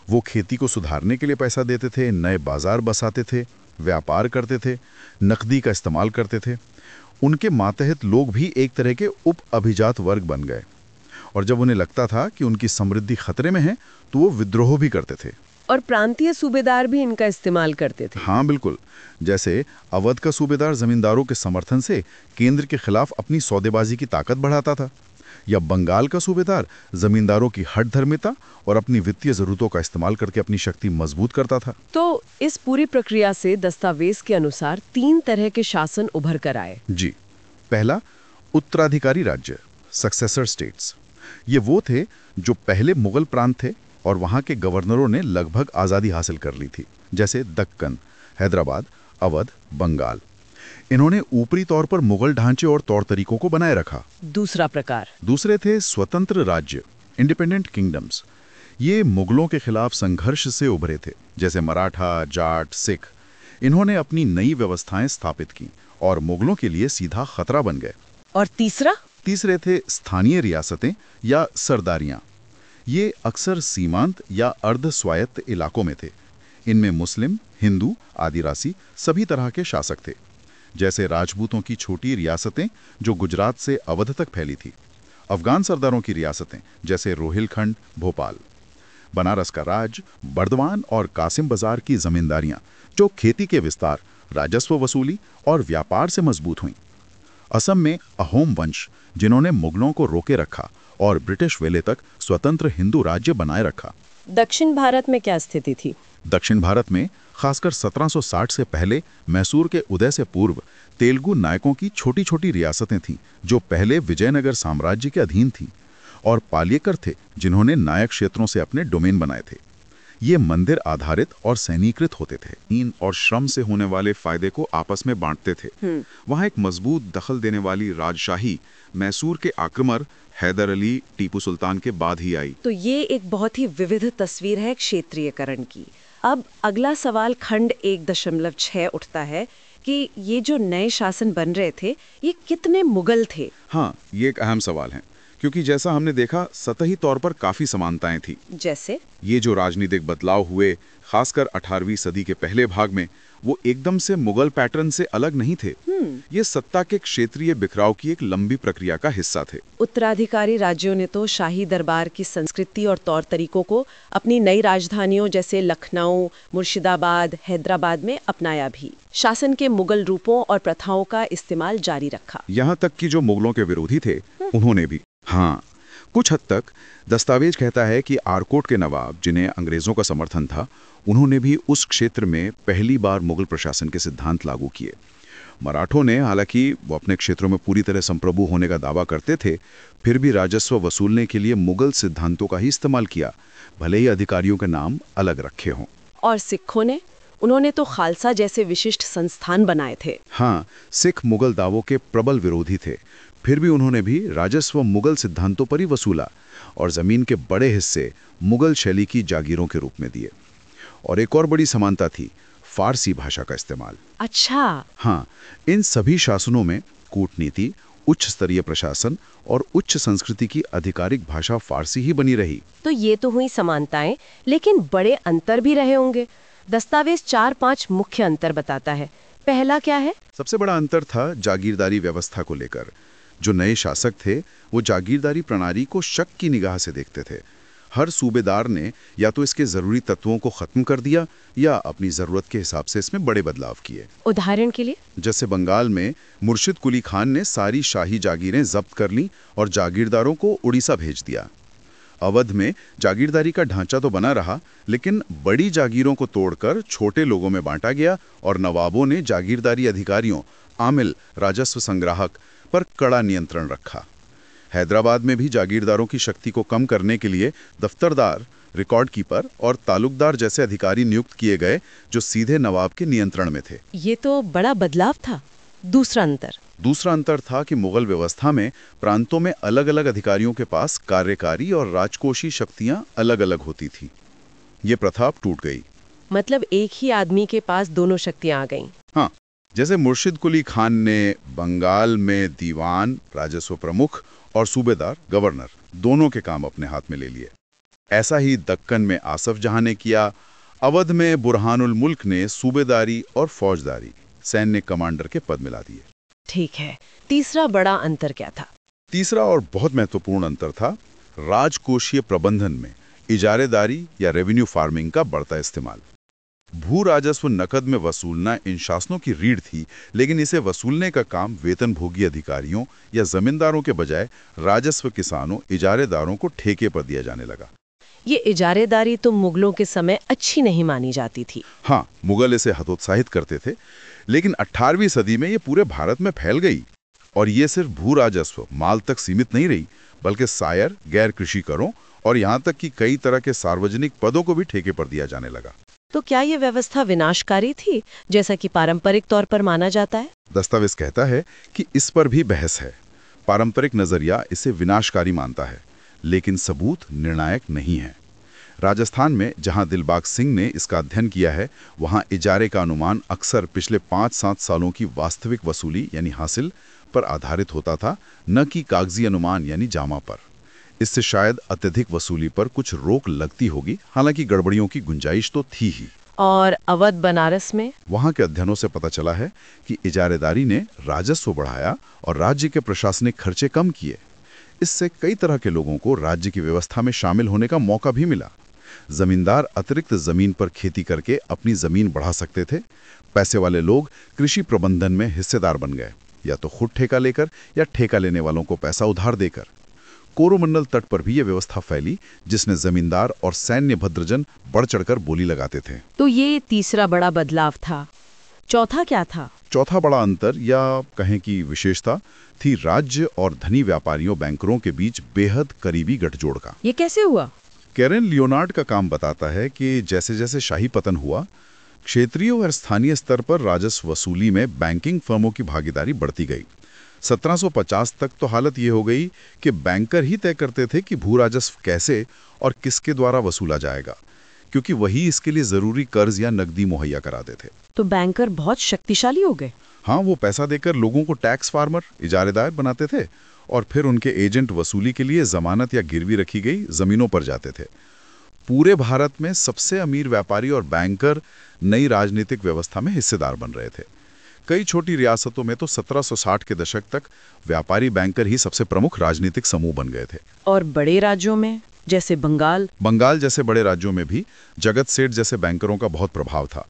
वो खेती को सुधारने के लिए पैसा देते थे, नए बाजार बसाते थे, व्यापार करते थे, नकदी का इस्तेमाल करते थे। उनके मातहत लोग भी एक तरह के उप अभिजात वर्ग बन गए, और जब उन्हें लगता था कि उनकी समृद्धि खतरे में है, तो वो विद्रोह भी करते थे।
और प्रांतीय सूबेदार भी इनका इस्तेमाल करते थे।
हाँ बिल्कुल, जैसे अवध का सूबेदार जमींदारों के समर्थन से केंद्र के खिलाफ अपनी सौदेबाजी की ताकत बढ़ाता था, या बंगाल का सूबेदार जमींदारों की हठ धर्मिता और अपनी वित्तीय जरूरतों का इस्तेमाल करके अपनी शक्ति मजबूत करता था।
तो इस पूरी प्रक्रिया से दस्तावेज के अनुसार 3 तरह के शासन उभर कर आए।
जी, पहला उत्तराधिकारी राज्य, सक्सेसर स्टेट्स। ये वो थे जो पहले मुगल प्रांत थे और वहां के गवर्नरों ने लगभग आजादी हासिल कर ली थी, जैसे दक्कन, हैदराबाद, अवध, बंगाल। इन्होंने ऊपरी तौर पर मुगल ढांचे और तौर तरीकों को बनाए रखा।
दूसरा प्रकार,
दूसरे थे स्वतंत्र राज्य, इंडिपेंडेंट किंगडम्स। ये मुगलों के खिलाफ संघर्ष से उभरे थे, जैसे मराठा, जाट, सिख। इन्होंने अपनी नई व्यवस्थाएं स्थापित की और मुगलों के लिए सीधा खतरा बन गए।
और
तीसरे थे स्थानीय रियासतें या सरदारियां। ये अक्सर सीमांत या अर्ध स्वायत्त इलाकों में थे। इनमें मुस्लिम, हिंदू, आदिवासी सभी तरह के शासक थे, जैसे राजपूतों की छोटी रियासतें जो गुजरात से अवध तक फैली थी, अफगान सरदारों की रियासतें जैसे रोहिलखंड, भोपाल, बनारस का राज, बर्दवान और कासिम बाजार की जमींदारियां जो खेती के विस्तार, राजस्व वसूली और व्यापार से मजबूत हुईं। असम में अहोम वंश, जिन्होंने मुगलों को रोके रखा और ब्रिटिश वेले तक स्वतंत्र हिंदू राज्य बनाए रखा।
दक्षिण भारत में क्या स्थिति थी?
दक्षिण भारत में खासकर 1760 से पहले मैसूर के उदय से पूर्व तेलुगु नायकों की छोटी छोटी रियासतें थीं जो पहले विजयनगर साम्राज्य के अधीन थीं, और पालेकर थे जिन्होंने नायक क्षेत्रों से अपने डोमेन बनाए थे। ये मंदिर आधारित और सैनिकृत होते थे, इन और श्रम से होने वाले फायदे को आपस में बांटते थे। वहाँ एक मजबूत दखल देने वाली राजशाही मैसूर के आक्रमण हैदर अली टीपू सुल्तान के बाद ही आई।
तो ये एक बहुत ही विविध तस्वीर है क्षेत्रीयकरण की। अब अगला सवाल खंड 1.6 उठता है कि ये जो नए शासन बन रहे थे, ये कितने मुगल थे?
हाँ, ये एक अहम सवाल है, क्योंकि जैसा हमने देखा सतही तौर पर काफी समानताएं थी।
जैसे
ये जो राजनीतिक बदलाव हुए, खासकर 18वीं सदी के पहले भाग में, वो एकदम से मुगल पैटर्न से अलग नहीं थे। ये सत्ता के क्षेत्रीय बिखराव की एक लंबी प्रक्रिया का हिस्सा थे।
उत्तराधिकारी राज्यों ने तो शाही दरबार की संस्कृति और तौर तरीकों को अपनी नई राजधानियों जैसे लखनऊ, मुर्शिदाबाद, हैदराबाद में अपनाया भी। शासन के मुगल रूपों और प्रथाओं का इस्तेमाल जारी रखा।
यहाँ तक कि जो मुगलों के विरोधी थे, उन्होंने भी। हाँ, कुछ हद तक दस्तावेज कहता है कि आरकोट के नवाब, जिन्हें अंग्रेजों का समर्थन था, उन्होंने भी उस क्षेत्र में पहली बार मुगल प्रशासन के सिद्धांत लागू किए। मराठों ने, हालांकि वो अपने क्षेत्रों में पूरी तरह संप्रभु होने का दावा करते थे, फिर भी राजस्व वसूलने के लिए मुगल सिद्धांतों का ही इस्तेमाल किया, भले ही अधिकारियों के नाम अलग रखे हों।
और सिखों ने, उन्होंने तो खालसा जैसे विशिष्ट संस्थान बनाए थे।
हाँ, सिख मुगल दावों के प्रबल विरोधी थे, फिर भी उन्होंने भी राजस्व मुगल सिद्धांतों पर ही वसूला और जमीन के बड़े हिस्से मुगल शैली की जागीरों के रूप में दिए। और एक और बड़ी समानता थी फारसी भाषा का इस्तेमाल।
अच्छा।
हाँ, इन सभी शासनों में कूटनीति, उच्च स्तरीय प्रशासन और उच्च संस्कृति की आधिकारिक भाषा फारसी ही बनी रही।
तो ये तो हुई समानताएं, लेकिन बड़े अंतर भी रहे होंगे। दस्तावेज 4-5 मुख्य अंतर बताता है। पहला क्या है?
सबसे बड़ा अंतर था जागीरदारी व्यवस्था को लेकर। जो नए शासक थे, वो जागीरदारी प्रणाली को शक की निगाह से देखते थे। हर सूबेदार ने या तो इसके जरूरी तत्वों को खत्म कर दिया या अपनी जरूरत के हिसाब से इसमें बड़े बदलाव किए।
उदाहरण के लिए,
जैसे बंगाल में मुर्शिद कुली खान ने सारी शाही जागीरें जब्त कर लीं और जागीरदारों को उड़ीसा भेज दिया। अवध में जागीरदारी का ढांचा तो बना रहा, लेकिन बड़ी जागीरों को तोड़कर छोटे लोगों में बांटा गया और नवाबों ने जागीरदारी अधिकारियों, आमिल, राजस्व संग्राहक पर कड़ा नियंत्रण रखा। हैदराबाद में भी जागीरदारों की शक्ति को कम करने के लिए दफ्तरदार, रिकॉर्ड कीपर और तालुकदार जैसे अधिकारी नियुक्त किए गए, जो सीधे नवाब के नियंत्रण में थे।
ये तो बड़ा बदलाव था। दूसरा अंतर था कि मुगल व्यवस्था में प्रांतों में अलग अलग अधिकारियों के पास कार्यकारी और राजकोषीय शक्तियां अलग अलग होती थी। ये प्रथा अब टूट गई। मतलब एक ही आदमी के पास दोनों शक्तियां आ गईं।
हाँ, जैसे मुर्शिद कुली खान ने बंगाल में दीवान, राजस्व प्रमुख और सूबेदार, गवर्नर, दोनों के काम अपने हाथ में ले लिए। ऐसा ही दक्कन में आसफ जहां ने किया। अवध में बुरहानुल मुल्क ने सूबेदारी और फौजदारी, सैन्य कमांडर के पद मिला दिए।
ठीक है, तीसरा बड़ा अंतर क्या था?
तीसरा और बहुत महत्वपूर्ण अंतर था राजकोषीय प्रबंधन में इजारेदारी या रेवेन्यू फार्मिंग का बढ़ता इस्तेमाल। भू राजस्व नकद में वसूलना इन शासनों की रीढ़ थी, लेकिन इसे वसूलने का काम वेतनभोगी अधिकारियों या जमींदारों के बजाय राजस्व किसानों, इजारेदारों को ठेके पर दिया जाने लगा।
ये इजारेदारी तो मुगलों के समय अच्छी नहीं मानी जाती थी।
हाँ, मुगल इसे हतोत्साहित करते थे, लेकिन 18वीं सदी में ये पूरे भारत में फैल गई। और ये सिर्फ भू राजस्व, माल तक सीमित नहीं रही, बल्कि सायर, गैर कृषि करों और यहाँ तक कि कई तरह के सार्वजनिक पदों को भी ठेके पर दिया जाने लगा।
तो क्या ये व्यवस्था विनाशकारी थी, जैसा कि पारंपरिक तौर पर माना जाता है?
दस्तावेज कहता है कि इस पर भी बहस है। पारंपरिक नजरिया इसे विनाशकारी मानता है, लेकिन सबूत निर्णायक नहीं है। राजस्थान में जहां दिलबाग सिंह ने इसका अध्ययन किया है, वहां इजारे का अनुमान अक्सर पिछले 5-7 सालों की वास्तविक वसूली यानी हासिल पर आधारित होता था, न कि कागजी अनुमान यानी जामा पर। इससे शायद अत्यधिक वसूली पर कुछ रोक लगती होगी, हालांकि गड़बड़ियों की गुंजाइश तो थी ही।
और अवध, बनारस में
वहां के अध्ययनों से पता चला है कि इजारेदारी ने राजस्व बढ़ाया और राज्य के प्रशासनिक खर्चे कम किए। इससे कई तरह के लोगों को राज्य की व्यवस्था में शामिल होने का मौका भी मिला। जमींदार अतिरिक्त जमीन पर खेती करके अपनी जमीन बढ़ा सकते थे। पैसे वाले लोग कृषि प्रबंधन में हिस्सेदार बन गए, या तो खुद ठेका लेकर या ठेका लेने वालों को पैसा उधार देकर। कोरोमंडल तट पर भी यह व्यवस्था फैली, जिसने जमींदार और सैन्य भद्रजन बढ़ चढ़कर बोली लगाते थे।
तो ये तीसरा बड़ा बदलाव था। चौथा क्या था?
चौथा बड़ा अंतर या कहें कि विशेषता थी राज्य और धनी व्यापारियों बैंकरों के बीच बेहद करीबी गठजोड़ का।
ये कैसे हुआ?
कैरेन लियोनार्ड का काम बताता है कि जैसे जैसे शाही पतन हुआ, क्षेत्रीय और स्थानीय स्तर पर राजस्व वसूली में बैंकिंग फर्मों की भागीदारी बढ़ती गई। 1750 तक तो हालत ये हो गई कि बैंकर ही तय करते थे कि भू राजस्व कैसे और किसके द्वारा वसूला जाएगा, क्योंकि वही इसके लिए जरूरी कर्ज या नकदी मुहैया कराते थे।
तो बैंकर बहुत शक्तिशाली हो गए।
हाँ, वो पैसा देकर लोगों को टैक्स फार्मर, इजारेदार बनाते थे और फिर उनके एजेंट वसूली के लिए जमानत या गिरवी रखी गई जमीनों पर जाते थे। पूरे भारत में सबसे अमीर व्यापारी और बैंकर नई राजनीतिक व्यवस्था में हिस्सेदार बन रहे थे। कई छोटी रियासतों में तो 1760 के दशक तक व्यापारी बैंकर ही सबसे प्रमुख राजनीतिक समूह बन गए थे।
और बड़े राज्यों में जैसे
बंगाल जैसे बड़े राज्यों में भी जगत सेठ जैसे बैंकरों का बहुत प्रभाव था।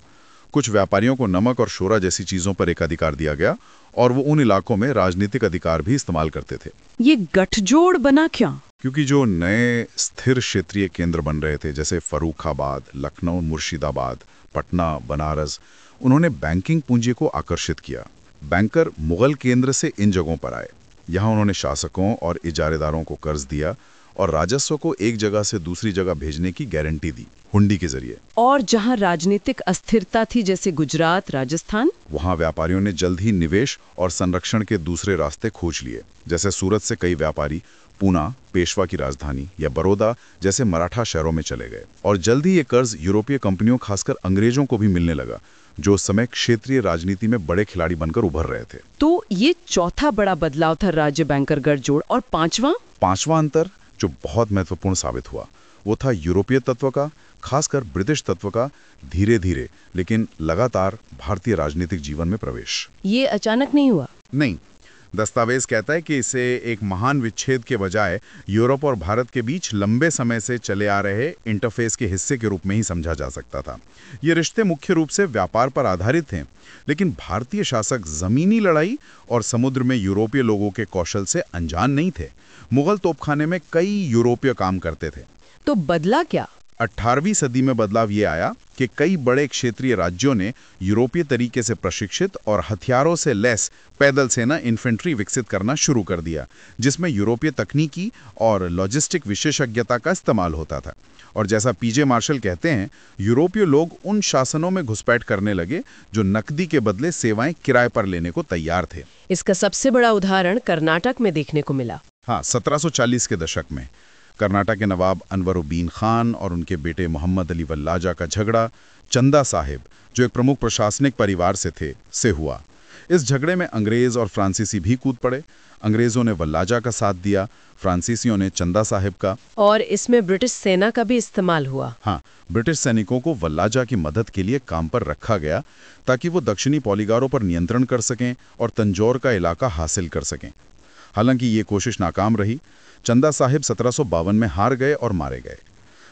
कुछ व्यापारियों को नमक और शोरा जैसी चीजों पर एकाधिकार दिया गया और वो उन इलाकों में राजनीतिक अधिकार भी इस्तेमाल करते थे।
ये गठजोड़ बना क्यों?
क्योंकि जो नए स्थिर क्षेत्रीय केंद्र बन रहे थे, जैसे फर्रुखाबाद, लखनऊ, मुर्शिदाबाद, पटना, बनारस, उन्होंने बैंकिंग पूंजी को आकर्षित किया। बैंकर मुगल केंद्र से इन जगहों पर आए। यहाँ उन्होंने शासकों और इजारेदारों को कर्ज दिया और राजस्व को एक जगह से दूसरी जगह भेजने की गारंटी दी, हुंडी के जरिए।
और जहाँ राजनीतिक अस्थिरता थी, जैसे गुजरात, राजस्थान,
वहाँ व्यापारियों ने जल्द ही निवेश और संरक्षण के दूसरे रास्ते खोज लिए। जैसे सूरत से कई व्यापारी पूना, पेशवा की राजधानी, या बड़ौदा जैसे मराठा शहरों में चले गए। और जल्द ही ये कर्ज यूरोपीय कंपनियों, खासकर अंग्रेजों को भी मिलने लगा, जो उस समय क्षेत्रीय राजनीति में बड़े खिलाड़ी बनकर उभर रहे थे।
तो ये चौथा बड़ा बदलाव था राज्य बैंकर गठजोड़। और पांचवा
अंतर जो बहुत महत्वपूर्ण साबित हुआ, वो था यूरोपीय तत्व का, खासकर ब्रिटिश तत्व का धीरे धीरे लेकिन लगातार भारतीय राजनीतिक जीवन में प्रवेश।
ये अचानक नहीं हुआ।
नहीं, दस्तावेज कहता है कि इसे एक महान विच्छेद के बजाय यूरोप और भारत के बीच लंबे समय से चले आ रहे इंटरफेस के हिस्से के रूप में ही समझा जा सकता था। ये रिश्ते मुख्य रूप से व्यापार पर आधारित थे, लेकिन भारतीय शासक जमीनी लड़ाई और समुद्र में यूरोपीय लोगों के कौशल से अनजान नहीं थे। मुगल तोपखाने में कई यूरोपीय काम करते थे।
तो बदला क्या?
18वीं सदी में बदलाव ये आया कि कई बड़े क्षेत्रीय राज्यों ने यूरोपीय तरीके से प्रशिक्षित और हथियारों से लैस पैदल सेना इन्फेंट्री विकसित करना शुरू कर दिया, जिसमें यूरोपीय तकनीकी और लॉजिस्टिक विशेषज्ञता का इस्तेमाल होता था। और जैसा पीजे मार्शल कहते हैं, यूरोपीय लोग उन शासनों में घुसपैठ करने लगे जो नकदी के बदले सेवाएं किराए पर लेने को तैयार थे।
इसका सबसे बड़ा उदाहरण कर्नाटक में देखने को मिला।
हाँ, 1740 के दशक में कर्नाटक के नवाब अनवरुद्दीन खान और उनके बेटे मोहम्मद अली वल्लाजा का झगड़ा चंदा साहिब, जो एक प्रमुख प्रशासनिक परिवार से थे, से हुआ। इस झगड़े में अंग्रेज और फ्रांसीसी भी कूद पड़े। अंग्रेजों ने वल्लाजा का साथ दिया, फ्रांसीसियों ने चंदा साहिब का।
और इसमें ब्रिटिश सेना का भी इस्तेमाल हुआ।
हाँ, ब्रिटिश सैनिकों को वल्लाजा की मदद के लिए काम पर रखा गया ताकि वो दक्षिणी पॉलीगारों पर नियंत्रण कर सकें और तंजौर का इलाका हासिल कर सकें। हालांकि ये कोशिश नाकाम रही। चंदा साहिब 1752 में हार गए और मारे गए।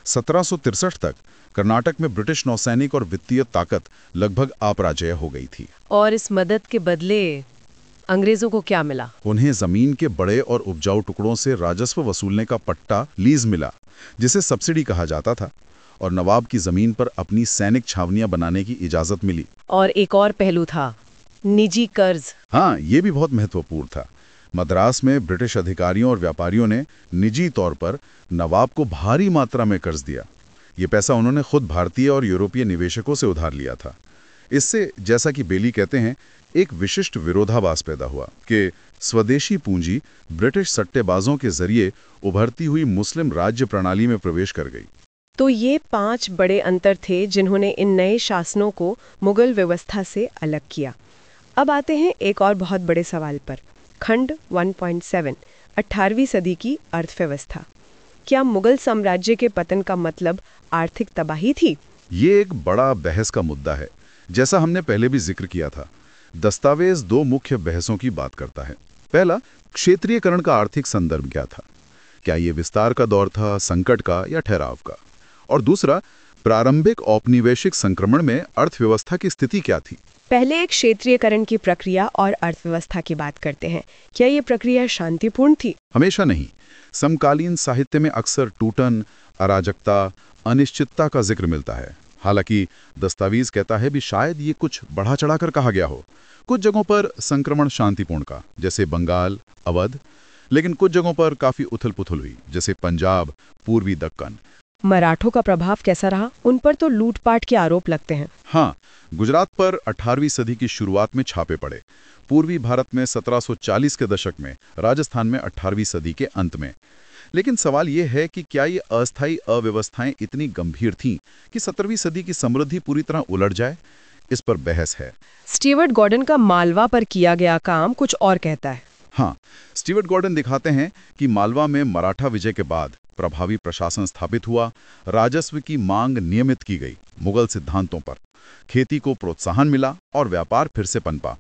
1763 तक कर्नाटक में ब्रिटिश नौसैनिक और वित्तीय ताकत लगभग अपराजेय हो गई थी।
और इस मदद के बदले अंग्रेजों को क्या मिला?
उन्हें जमीन के बड़े और उपजाऊ टुकड़ों से राजस्व वसूलने का पट्टा, लीज मिला, जिसे सब्सिडी कहा जाता था, और नवाब की जमीन पर अपनी सैनिक छावनियां बनाने की इजाजत मिली।
और एक और पहलू था, निजी कर्ज।
हाँ, ये भी बहुत महत्वपूर्ण था। मद्रास में ब्रिटिश अधिकारियों और व्यापारियों ने निजी तौर पर नवाब को भारी मात्रा में कर्ज दिया। ये पैसा उन्होंने खुद भारतीय और यूरोपीय निवेशकों से उधार लिया था। इससे, जैसा कि बेली कहते हैं, एक विशिष्ट विरोधाभास पैदा हुआ कि स्वदेशी पूंजी ब्रिटिश सट्टेबाजों के जरिए उभरती हुई मुस्लिम राज्य प्रणाली में प्रवेश कर गई।
तो ये 5 बड़े अंतर थे जिन्होंने इन नए शासनों को मुगल व्यवस्था से अलग किया। अब आते हैं एक और बहुत बड़े सवाल पर। खंड 1.7, 18वीं सदी की अर्थव्यवस्था। क्या मुगल साम्राज्य के पतन का मतलब आर्थिक तबाही थी?
ये एक बड़ा बहस का मुद्दा है। जैसा हमने पहले भी जिक्र किया था, दस्तावेज 2 मुख्य बहसों की बात करता है। पहला, क्षेत्रीयकरण का आर्थिक संदर्भ क्या था? क्या ये विस्तार का दौर था, संकट का, या ठहराव का? और दूसरा, प्रारंभिक औपनिवेशिक संक्रमण में अर्थव्यवस्था की स्थिति क्या थी?
पहले एक क्षेत्रीयकरण की प्रक्रिया और अर्थव्यवस्था की बात करते हैं। क्या ये प्रक्रिया शांतिपूर्ण थी?
हमेशा नहीं। समकालीन साहित्य में अक्सर टूटन, अराजकता, अनिश्चितता का जिक्र मिलता है। हालांकि दस्तावेज कहता है भी शायद ये कुछ बढ़ा चढ़ाकर कहा गया हो। कुछ जगहों पर संक्रमण शांतिपूर्ण का, जैसे बंगाल, अवध, लेकिन कुछ जगहों पर काफी उथल-पुथल हुई, जैसे पंजाब, पूर्वी दक्कन।
मराठों का प्रभाव कैसा रहा? उन पर तो लूटपाट के आरोप लगते हैं।
हाँ, गुजरात पर 18वीं सदी की शुरुआत में छापे पड़े, पूर्वी भारत में 1740 के दशक में, राजस्थान में 18वीं सदी के अंत में। लेकिन सवाल ये है कि क्या ये अस्थायी अव्यवस्थाएं इतनी गंभीर थीं कि 17वीं सदी की समृद्धि पूरी तरह उलट जाए? इस पर बहस है।
स्टीवर्ट गॉर्डन का मालवा पर किया गया काम कुछ और कहता है।
हाँ, स्टीवर्ट गॉर्डन दिखाते हैं कि मालवा में मराठा विजय के बाद प्रभावी प्रशासन स्थापित हुआ, राजस्व की मांग नियमित की गई मुगल सिद्धांतों पर, खेती को प्रोत्साहन मिला और व्यापार फिर से पनपा।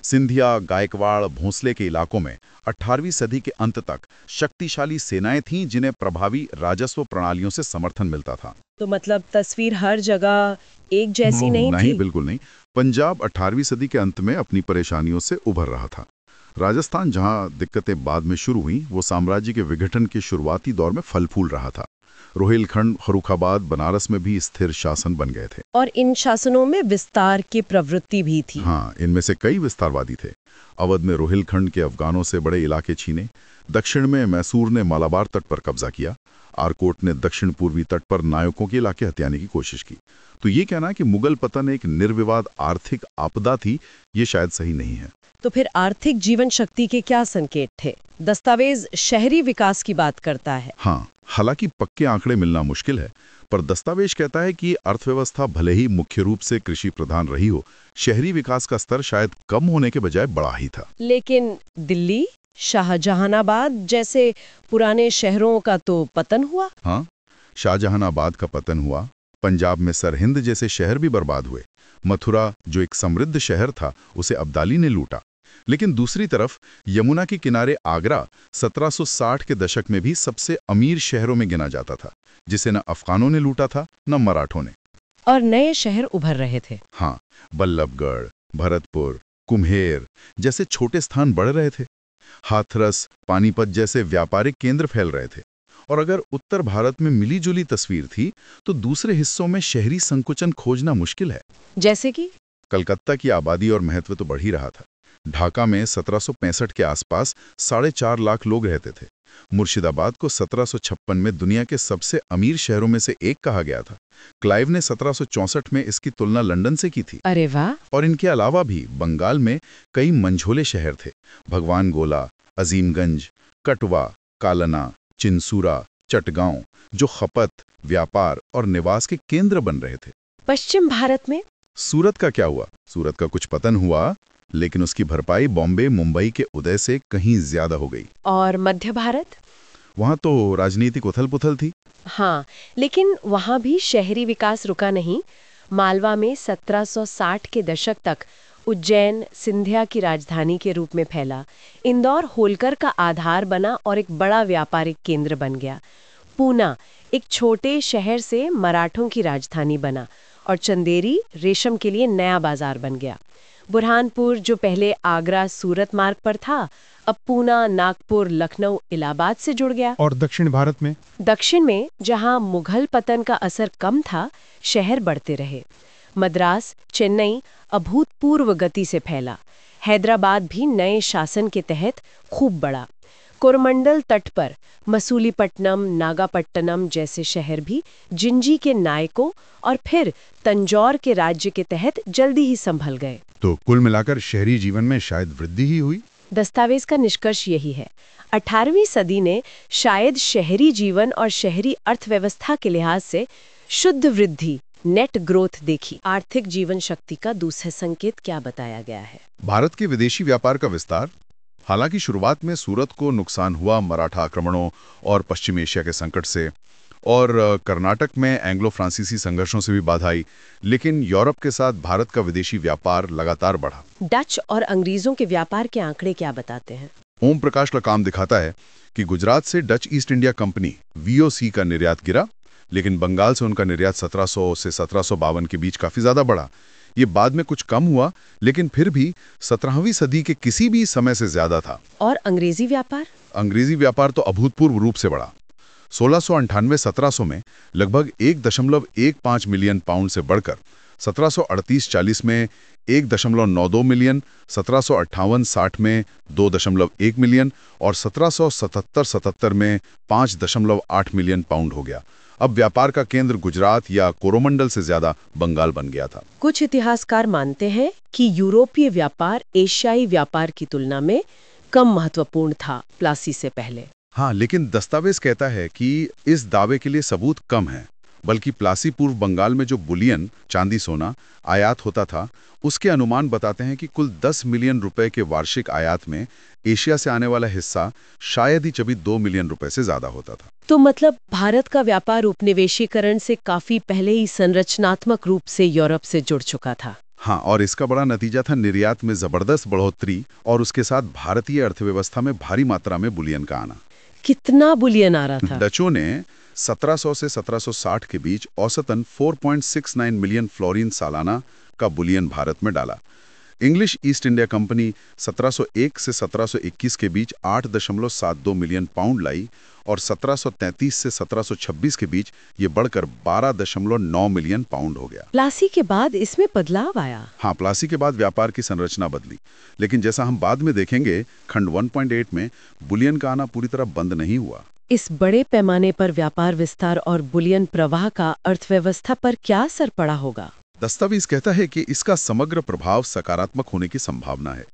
सिंधिया, गायकवाड़, भोंसले के इलाकों में 18वीं सदी के अंत तक शक्तिशाली सेनाएं थीं जिन्हें प्रभावी राजस्व प्रणालियों से समर्थन मिलता था।
तो मतलब तस्वीर हर जगह एक जैसी नहीं थी?
बिल्कुल नहीं। पंजाब 18वीं सदी के अंत में अपनी परेशानियों से उभर रहा था। राजस्थान, जहां दिक्कतें बाद में शुरू हुई, वो साम्राज्य के विघटन के शुरुआती दौर में फल फूल रहा था। रोहिलखंड, फर्रुखाबाद, बनारस में भी स्थिर शासन बन गए थे।
और इन शासनों में विस्तार की प्रवृत्ति भी थी।
हाँ, इनमें से कई विस्तारवादी थे। अवध में रोहिलखंड के अफगानों से बड़े इलाके छीने, दक्षिण में मैसूर ने मालाबार तट पर कब्जा किया, आरकोट ने दक्षिण पूर्वी तट पर नायकों के इलाके हथियाने की कोशिश की। तो ये कहना कि मुगल पतन एक निर्विवाद आर्थिक आपदा थी, ये शायद सही नहीं है।
तो फिर आर्थिक जीवन शक्ति के क्या संकेत थे? दस्तावेज शहरी विकास की बात करता है।
हाँ, हालांकि पक्के आंकड़े मिलना मुश्किल है, पर दस्तावेज कहता है कि अर्थव्यवस्था भले ही मुख्य रूप से कृषि प्रधान रही हो, शहरी विकास का स्तर शायद कम होने के बजाय बढ़ा ही था।
लेकिन दिल्ली, शाहजहानाबाद जैसे पुराने शहरों का तो पतन हुआ।
हाँ, शाहजहानाबाद का पतन हुआ, पंजाब में सरहिंद जैसे शहर भी बर्बाद हुए। मथुरा, जो एक समृद्ध शहर था, उसे अब्दाली ने लूटा। लेकिन दूसरी तरफ यमुना के किनारे आगरा 1760 के दशक में भी सबसे अमीर शहरों में गिना जाता था, जिसे न अफगानों ने लूटा था न मराठों ने।
और नए शहर उभर रहे थे।
हाँ, बल्लभगढ़, भरतपुर, कुम्हेर जैसे छोटे स्थान बढ़ रहे थे। हाथरस, पानीपत जैसे व्यापारिक केंद्र फैल रहे थे। और अगर उत्तर भारत में मिली-जुली तस्वीर थी, तो दूसरे हिस्सों में शहरी संकुचन खोजना मुश्किल है।
जैसे कि
कलकत्ता की आबादी और महत्व तो बढ़ ही रहा था। ढाका में 1765 के आसपास 4.5 लाख लोग रहते थे। मुर्शिदाबाद को 1756 में दुनिया के सबसे अमीर शहरों में से एक कहा गया था। क्लाइव ने 1764 में इसकी तुलना लंदन से की थी।
अरे वाह!
और इनके अलावा भी बंगाल में कई मंझोले शहर थे, भगवान गोला, अजीमगंज, कटवा, कालना, चिंसूरा, चटगांव, जो खपत, व्यापार और निवास के केंद्र बन रहे थे।
पश्चिम भारत में
सूरत का क्या हुआ? सूरत का कुछ पतन हुआ, लेकिन उसकी भरपाई बॉम्बे, मुंबई के उदय से कहीं ज्यादा हो गई।
और मध्य भारत?
वहां तो राजनीतिक उथल-पुथल थी।
हाँ, लेकिन वहाँ भी शहरी विकास रुका नहीं। मालवा में 1760 के दशक तक उज्जैन सिंधिया की राजधानी के रूप में फैला। इंदौर होलकर का आधार बना और एक बड़ा व्यापारिक केंद्र बन गया। पूना एक छोटे शहर से मराठों की राजधानी बना और चंदेरी रेशम के लिए नया बाजार बन गया। बुरहानपुर, जो पहले आगरा सूरत मार्ग पर था, अब पूना, नागपुर, लखनऊ, इलाहाबाद से जुड़ गया।
और दक्षिण भारत में?
दक्षिण में, जहां मुगल पतन का असर कम था, शहर बढ़ते रहे। मद्रास, चेन्नई अभूतपूर्व गति से फैला। हैदराबाद भी नए शासन के तहत खूब बढ़ा। कोरमंडल तट पर मसूलीपट्टनम, नागापट्टनम जैसे शहर भी जिंजी के नायकों और फिर तंजौर के राज्य के तहत जल्दी ही संभल गए।
तो कुल मिलाकर शहरी जीवन में शायद वृद्धि ही हुई।
दस्तावेज का निष्कर्ष यही है। 18वीं सदी ने शायद शहरी जीवन और शहरी अर्थव्यवस्था के लिहाज से शुद्ध वृद्धि, नेट ग्रोथ देखी। आर्थिक जीवन शक्ति का दूसरा संकेत क्या बताया गया है?
भारत के विदेशी व्यापार का विस्तार। हालांकि शुरुआत में सूरत को नुकसान हुआ मराठा आक्रमणों और पश्चिम एशिया के संकट से, और कर्नाटक में एंग्लो फ्रांसीसी संघर्षों से भी बाधा आई, लेकिन यूरोप के साथ भारत का विदेशी व्यापार लगातार बढ़ा।
डच और अंग्रेजों के व्यापार के आंकड़े क्या बताते हैं?
ओम प्रकाश का काम दिखाता है कि गुजरात से Dutch east India company VOC का निर्यात गिरा, लेकिन बंगाल से उनका निर्यात 1700 से 1752 के बीच काफी ज्यादा बढ़ा। ये बाद में कुछ कम हुआ, लेकिन फिर भी 17वीं सदी के किसी भी समय से ज्यादा था।
और अंग्रेजी व्यापार?
अंग्रेजी व्यापार तो अभूतपूर्व रूप से बढ़ा। 1698-1700 में लगभग 1.15 मिलियन पाउंड से बढ़कर 1738-40 में 1.92 मिलियन, 1758-60 में 2.1 मिलियन और 1777-77 में 5.8 मिलियन पाउंड हो गया। अब व्यापार का केंद्र गुजरात या कोरोमंडल से ज्यादा बंगाल बन गया था।
कुछ इतिहासकार मानते हैं कि यूरोपीय व्यापार एशियाई व्यापार की तुलना में कम महत्वपूर्ण था प्लासी से पहले।
हाँ, लेकिन दस्तावेज कहता है कि इस दावे के लिए सबूत कम है, बल्कि प्लासी पूर्व बंगाल में जो बुलियन चांदी सोना आयात होता था, उसके अनुमान बताते हैं कि कुल 10 मिलियन रुपए के वार्षिक आयात में एशिया से आने वाला हिस्सा शायद ही कभी 2 मिलियन रुपए से ज्यादा होता था।
तो मतलब भारत का व्यापार उपनिवेशीकरण से काफी पहले ही संरचनात्मक रूप से यूरोप से जुड़ चुका था।
हाँ, और इसका बड़ा नतीजा था निर्यात में जबरदस्त बढ़ोतरी और उसके साथ भारतीय अर्थव्यवस्था में भारी मात्रा में बुलियन का आना।
कितना बुलियन आ रहा था?
डचों ने 1700 से 1760 के बीच औसतन 4.69 मिलियन फ्लोरिन सालाना का बुलियन भारत में डाला। इंग्लिश ईस्ट इंडिया कंपनी 1701 से 1721 के बीच 8.72 मिलियन पाउंड लाई और 1733 से 1726 के बीच ये बढ़कर 12.9 मिलियन पाउंड हो गया।
प्लासी के बाद इसमें बदलाव आया।
हाँ, प्लासी के बाद व्यापार की संरचना बदली, लेकिन जैसा हम बाद में देखेंगे, खंड 1.8 में बुलियन का आना पूरी तरह बंद नहीं हुआ।
इस बड़े पैमाने पर व्यापार विस्तार और बुलियन प्रवाह का अर्थव्यवस्था पर क्या असर पड़ा होगा?
दस्तावेज कहता है कि इसका समग्र प्रभाव सकारात्मक होने की संभावना है।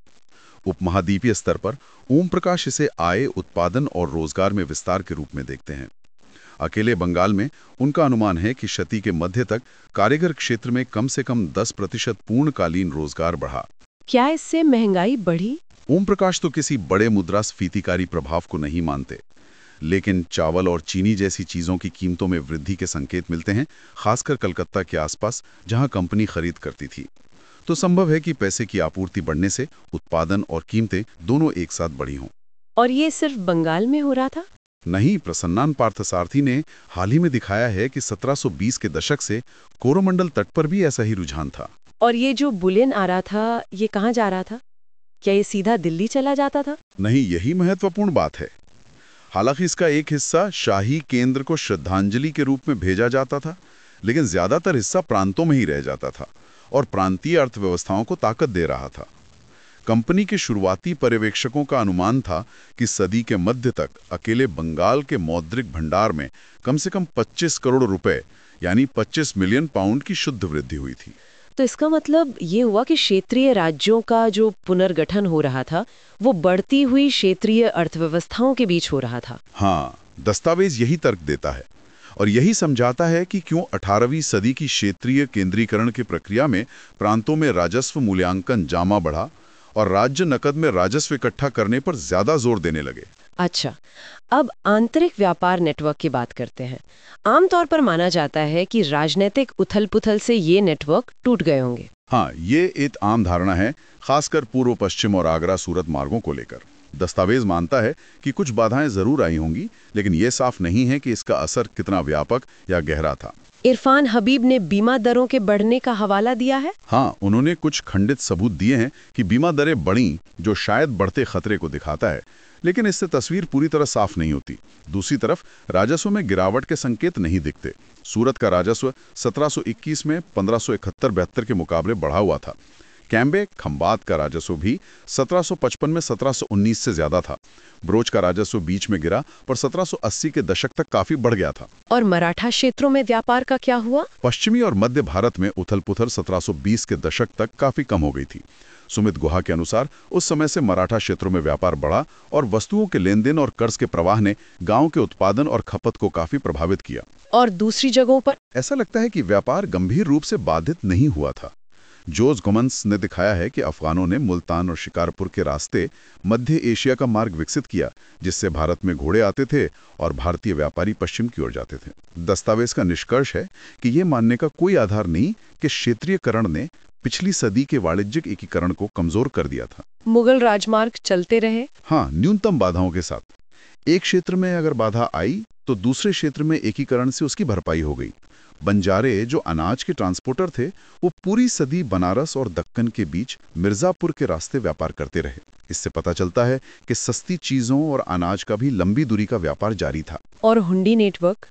उपमहाद्वीपीय स्तर पर ओम प्रकाश इसे आय, उत्पादन और रोजगार में विस्तार के रूप में देखते हैं। अकेले बंगाल में उनका अनुमान है कि शती के मध्य तक कारीगर क्षेत्र में कम से कम 10% पूर्णकालीन रोजगार बढ़ा।
क्या इससे महंगाई बढ़ी?
ओम प्रकाश तो किसी बड़े मुद्रास्फीतिकारी प्रभाव को नहीं मानते, लेकिन चावल और चीनी जैसी चीजों की कीमतों में वृद्धि के संकेत मिलते हैं, खासकर कलकत्ता के आसपास जहां कंपनी खरीद करती थी। तो संभव है कि पैसे की आपूर्ति बढ़ने से उत्पादन और कीमतें दोनों एक साथ बढ़ी हों।
और ये सिर्फ बंगाल में हो रहा था?
नहीं, प्रसन्नान पार्थसारथी ने हाल ही में दिखाया है कि 1720 के दशक से कोरोमंडल तट पर भी ऐसा ही रुझान था।
और ये जो बुलियन आ रहा था, ये कहाँ जा रहा था? क्या ये सीधा दिल्ली चला जाता था?
नहीं, यही महत्वपूर्ण बात है। हालांकि इसका एक हिस्सा शाही केंद्र को श्रद्धांजलि के रूप में भेजा जाता था, लेकिन ज्यादातर हिस्सा प्रांतों में ही रह जाता था और प्रांतीय अर्थव्यवस्थाओं को ताकत दे रहा था। कंपनी के शुरुआती पर्यवेक्षकों का अनुमान था कि सदी के मध्य तक अकेले बंगाल के मौद्रिक भंडार में कम से कम 25 करोड़ रुपए यानी 25 मिलियन पाउंड की शुद्ध वृद्धि हुई थी।
तो इसका मतलब ये हुआ कि क्षेत्रीय राज्यों का जो पुनर्गठन हो रहा था, वो बढ़ती हुई क्षेत्रीय अर्थव्यवस्थाओं के बीच हो रहा था।
हाँ, दस्तावेज यही तर्क देता है और यही समझाता है कि क्यों 18वीं सदी की क्षेत्रीय केंद्रीकरण की प्रक्रिया में प्रांतों में राजस्व मूल्यांकन जामा बढ़ा और राज्य नकद में राजस्व इकट्ठा करने पर ज्यादा जोर देने लगे।
अच्छा, अब आंतरिक व्यापार नेटवर्क की बात करते हैं। आमतौर पर माना जाता है कि राजनीतिक उथल-पुथल से ये नेटवर्क टूट गए होंगे।
हाँ, ये एक आम धारणा है, खासकर पूर्व पश्चिम और आगरा सूरत मार्गों को लेकर। दस्तावेज मानता है कि कुछ बाधाएं जरूर आई होंगी, लेकिन ये साफ नहीं है कि इसका असर कितना व्यापक या गहरा था।
इरफान हबीब ने बीमा दरों के बढ़ने का हवाला दिया है।
हाँ, उन्होंने कुछ खंडित सबूत दिए हैं कि बीमा दरें बढ़ीं, जो शायद बढ़ते खतरे को दिखाता है, लेकिन इससे तस्वीर पूरी तरह साफ नहीं होती। दूसरी तरफ राजस्व में गिरावट के संकेत नहीं दिखते। सूरत का राजस्व 1721 में 1571-72 के मुकाबले बढ़ा हुआ था। कैम्बे खंबात का राजस्व भी 1755 में 1719 से ज्यादा था। ब्रोच का राजस्व बीच में गिरा पर 1780 के दशक तक काफी बढ़ गया था।
और मराठा क्षेत्रों में व्यापार का क्या हुआ?
पश्चिमी और मध्य भारत में उथल-पुथल 1720 के दशक तक काफी कम हो गई थी। सुमित गुहा के अनुसार उस समय से मराठा क्षेत्रों में व्यापार बढ़ा और वस्तुओं के लेन देन और कर्ज के प्रवाह ने गांव के उत्पादन और खपत को काफी प्रभावित किया।
और दूसरी जगहों पर
ऐसा लगता है कि व्यापार गंभीर रूप से बाधित नहीं हुआ था। जोस गोमन्स ने दिखाया है कि अफगानों ने मुल्तान और शिकारपुर के रास्ते मध्य एशिया का मार्ग विकसित किया, जिससे भारत में घोड़े आते थे और भारतीय व्यापारी पश्चिम की ओर जाते थे। दस्तावेज का निष्कर्ष है कि यह मानने का कोई आधार नहीं कि क्षेत्रीयकरण ने पिछली सदी के वाणिज्यिक एकीकरण को कमजोर कर दिया था।
मुगल राजमार्ग चलते रहे।
हाँ, न्यूनतम बाधाओं के साथ। एक क्षेत्र में अगर बाधा आई तो दूसरे क्षेत्र में एकीकरण से उसकी भरपाई हो गई। बंजारे जो अनाज के ट्रांसपोर्टर थे, वो पूरी सदी बनारस और दक्कन के बीच मिर्जापुर के रास्ते व्यापार करते रहे। इससे पता चलता है कि सस्ती चीजों और अनाज का भी लंबी दूरी का व्यापार जारी था।
और हुंडी नेटवर्क,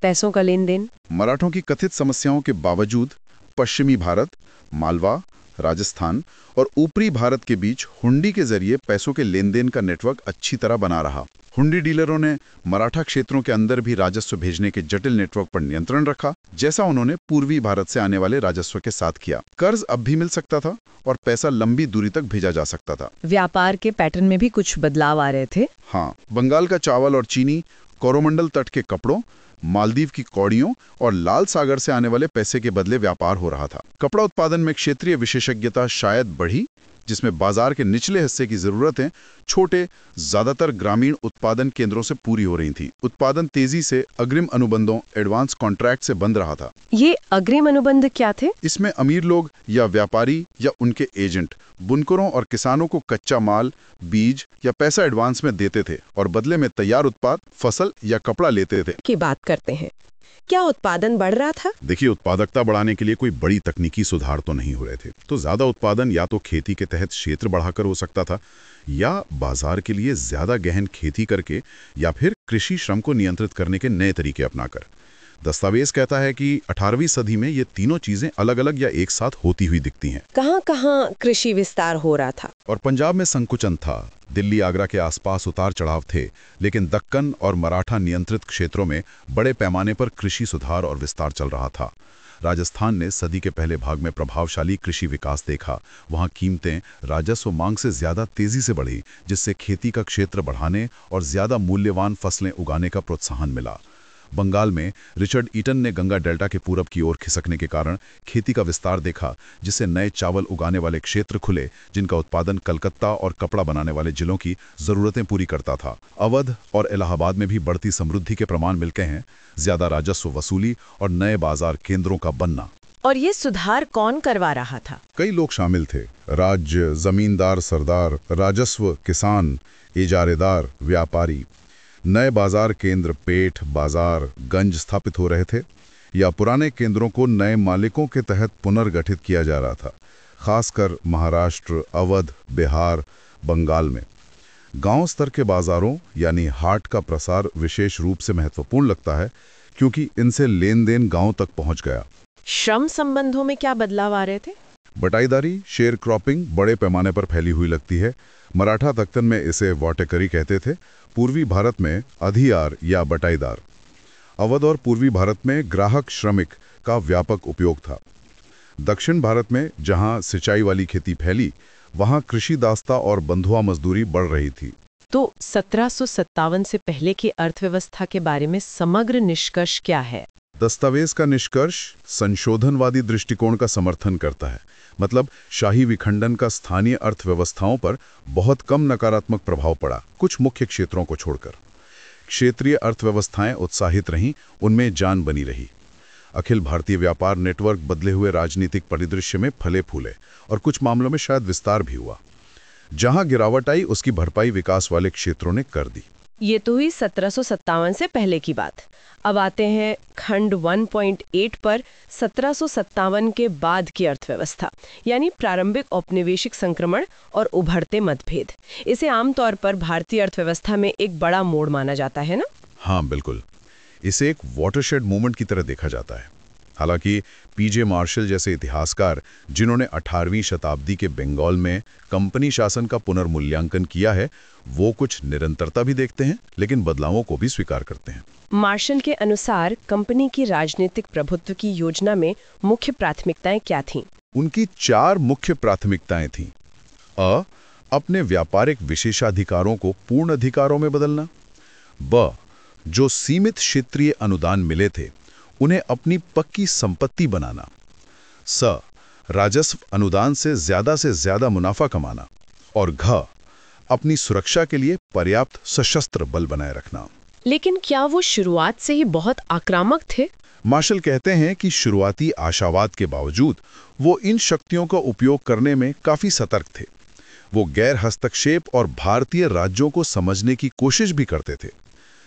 पैसों का लेन देन?
मराठों की कथित समस्याओं के बावजूद पश्चिमी भारत, मालवा, राजस्थान और ऊपरी भारत के बीच हुंडी के जरिए पैसों के लेन देन का नेटवर्क अच्छी तरह बना रहा। हुंडी डीलरों ने मराठा क्षेत्रों के अंदर भी राजस्व भेजने के जटिल नेटवर्क पर नियंत्रण रखा, जैसा उन्होंने पूर्वी भारत से आने वाले राजस्व के साथ किया। कर्ज अब भी मिल सकता था और पैसा लंबी दूरी तक भेजा जा सकता था।
व्यापार के पैटर्न में भी कुछ बदलाव आ रहे थे।
हाँ, बंगाल का चावल और चीनी, कोरोमंडल तट के कपड़ों, मालदीव की कौड़ियों और लाल सागर से आने वाले पैसे के बदले व्यापार हो रहा था। कपड़ा उत्पादन में क्षेत्रीय विशेषज्ञता शायद बढ़ी, जिसमें बाजार के निचले हिस्से की जरूरतें छोटे, ज्यादातर ग्रामीण उत्पादन केंद्रों से पूरी हो रही थी। उत्पादन तेजी से अग्रिम अनुबंधों, एडवांस कॉन्ट्रैक्ट से बंद रहा था।
ये अग्रिम अनुबंध क्या थे?
इसमें अमीर लोग या व्यापारी या उनके एजेंट बुनकरों और किसानों को कच्चा माल, बीज या पैसा एडवांस में देते थे और बदले में तैयार उत्पाद, फसल या कपड़ा लेते थे।
की बात करते हैं, क्या उत्पादन बढ़ रहा था?
देखिए, उत्पादकता बढ़ाने के लिए कोई बड़ी तकनीकी सुधार तो नहीं हो रहे थे। तो ज्यादा उत्पादन या तो खेती के तहत क्षेत्र बढ़ाकर हो सकता था, या बाजार के लिए ज्यादा गहन खेती करके, या फिर कृषि श्रम को नियंत्रित करने के नए तरीके अपनाकर। दस्तावेज कहता है कि 18वीं सदी में ये तीनों चीजें अलग अलग या एक साथ होती हुई दिखती हैं।
कहां-कहां कृषि विस्तार हो रहा था?
और पंजाब में संकुचन था, दिल्ली आगरा के आसपास उतार चढ़ाव थे, लेकिन दक्कन और मराठा नियंत्रित क्षेत्रों में बड़े पैमाने पर कृषि सुधार और विस्तार चल रहा था। राजस्थान ने सदी के पहले भाग में प्रभावशाली कृषि विकास देखा। वहां कीमतें राजस्व मांग से ज्यादा तेजी से बढ़ी, जिससे खेती का क्षेत्र बढ़ाने और ज्यादा मूल्यवान फसलें उगाने का प्रोत्साहन मिला। बंगाल में रिचर्ड ईटन ने गंगा डेल्टा के पूरब की ओर खिसकने के कारण खेती का विस्तार देखा, जिससे नए चावल उगाने वाले क्षेत्र खुले, जिनका उत्पादन कलकत्ता और कपड़ा बनाने वाले जिलों की जरूरतें पूरी करता था। अवध और इलाहाबाद में भी बढ़ती समृद्धि के प्रमाण मिलते हैं, ज्यादा राजस्व वसूली और नए बाजार केंद्रों का बनना।
और ये सुधार कौन करवा रहा था?
कई लोग शामिल थे, राज्य, जमींदार, सरदार, राजस्व, किसान, इजारेदार, व्यापारी। नए बाजार केंद्र, पेठ, बाजार, गंज स्थापित हो रहे थे, या पुराने केंद्रों को नए मालिकों के तहत पुनर्गठित किया जा रहा था, खासकर महाराष्ट्र, अवध, बिहार, बंगाल में। गांव स्तर के बाजारों यानी हाट का प्रसार विशेष रूप से महत्वपूर्ण लगता है, क्योंकि इनसे लेन देन गांव तक पहुंच गया।
श्रम संबंधों में क्या बदलाव आ रहे थे?
बटाईदारी, शेयर क्रॉपिंग बड़े पैमाने पर फैली हुई लगती है। मराठा दक्कन में इसे वाटेकरी कहते थे, पूर्वी भारत में अधियार या बटाईदार। अवध और पूर्वी भारत में ग्राहक श्रमिक का व्यापक उपयोग था। दक्षिण भारत में जहां सिंचाई वाली खेती फैली, वहां कृषि दास्ता और बंधुआ मजदूरी बढ़ रही थी।
तो 1757 से पहले की अर्थव्यवस्था के बारे में समग्र निष्कर्ष क्या है?
दस्तावेज का निष्कर्ष संशोधनवादी दृष्टिकोण का समर्थन करता है। मतलब शाही विखंडन का स्थानीय अर्थव्यवस्थाओं पर बहुत कम नकारात्मक प्रभाव पड़ा, कुछ मुख्य क्षेत्रों को छोड़कर। क्षेत्रीय अर्थव्यवस्थाएं उत्साहित रहीं, उनमें जान बनी रही। अखिल भारतीय व्यापार नेटवर्क बदले हुए राजनीतिक परिदृश्य में फले फूले और कुछ मामलों में शायद विस्तार भी हुआ। जहां गिरावट आई, उसकी भरपाई विकास वाले क्षेत्रों ने कर दी।
ये तो हुई 1757 से पहले की बात। अब आते हैं खंड 1.8 पर, 1757 के बाद की अर्थव्यवस्था, यानी प्रारंभिक औपनिवेशिक संक्रमण और उभरते मतभेद। इसे आमतौर पर भारतीय अर्थव्यवस्था में एक बड़ा मोड़ माना जाता है ना?
हाँ, बिल्कुल। इसे एक वाटरशेड मूवमेंट की तरह देखा जाता है। हालांकि पीजे मार्शल जैसे इतिहासकार, जिन्होंने 18वीं शताब्दी के बंगाल में कंपनी शासन का पुनर्मूल्यांकन किया है, वो कुछ निरंतरता भी देखते हैं, लेकिन बदलावों को भी स्वीकार करते हैं।
मार्शल के अनुसार कंपनी की राजनीतिक प्रभुत्व की योजना में मुख्य प्राथमिकताएं क्या थीं?
उनकी 4 मुख्य प्राथमिकताएं थीं। अपने व्यापारिक विशेषाधिकारों को पूर्ण अधिकारों में बदलना। ब, जो सीमित क्षेत्रीय अनुदान मिले थे, उन्हें अपनी पक्की संपत्ति बनाना। स, राजस्व अनुदान से ज्यादा मुनाफा कमाना। और घ, अपनी सुरक्षा के लिए पर्याप्त सशस्त्र बल बनाए रखना।
लेकिन क्या वो शुरुआत से ही बहुत आक्रामक थे?
मार्शल कहते हैं कि शुरुआती आशावाद के बावजूद वो इन शक्तियों का उपयोग करने में काफी सतर्क थे। वो गैर हस्तक्षेप और भारतीय राज्यों को समझने की कोशिश भी करते थे।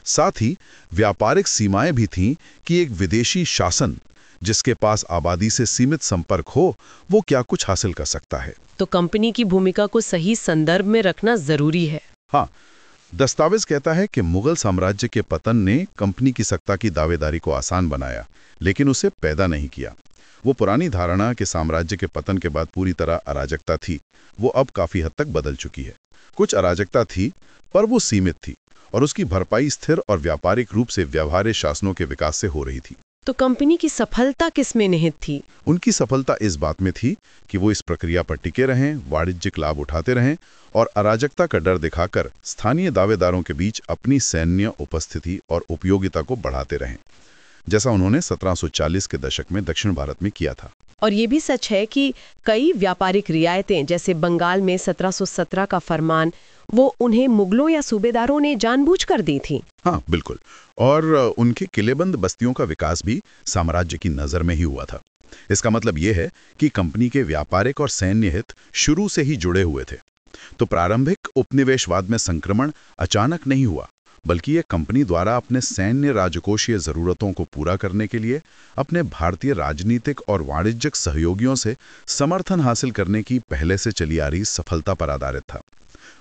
साथ ही व्यापारिक सीमाएं भी थीं कि एक विदेशी शासन, जिसके पास आबादी से सीमित संपर्क हो वो क्या कुछ हासिल कर सकता है।
तो कंपनी की भूमिका को सही संदर्भ में रखना जरूरी है।
हाँ, दस्तावेज कहता है कि मुगल साम्राज्य के पतन ने कंपनी की सत्ता की दावेदारी को आसान बनाया, लेकिन उसे पैदा नहीं किया। वो पुरानी धारणा कि साम्राज्य के पतन के बाद पूरी तरह अराजकता थी, वो अब काफी हद तक बदल चुकी है। कुछ अराजकता थी, पर वो सीमित थी और उसकी भरपाई स्थिर और व्यापारिक रूप से व्यवहार्य शासनों के विकास से हो रही थी।
तो कंपनी की सफलता किसमें निहित थी?
उनकी सफलता इस बात में थी कि वो इस प्रक्रिया पर टिके रहें, वाणिज्यिक लाभ उठाते रहें और अराजकता का डर दिखाकर स्थानीय दावेदारों के बीच अपनी सैन्य उपस्थिति और उपयोगिता को बढ़ाते रहें, जैसा उन्होंने 1740 के दशक में दक्षिण भारत में किया था।
और ये भी सच है कि कई व्यापारिक रियायतें, जैसे बंगाल में 1717 का फरमान, वो उन्हें मुगलों या सूबेदारों ने जानबूझकर दी थी।
हाँ, बिल्कुल। और उनके किलेबंद बस्तियों का विकास भी साम्राज्य की नज़र में ही हुआ था। इसका मतलब ये है कि कंपनी के व्यापारिक और सैन्य हित शुरू से ही जुड़े हुए थे। तो प्रारंभिक उपनिवेशवाद में संक्रमण अचानक नहीं हुआ, बल्कि ये कंपनी द्वारा अपने सैन्य राजकोषीय जरूरतों को पूरा करने के लिए अपने भारतीय राजनीतिक और वाणिज्यिक सहयोगियों से समर्थन हासिल करने की पहले से चली आ रही सफलता पर आधारित था।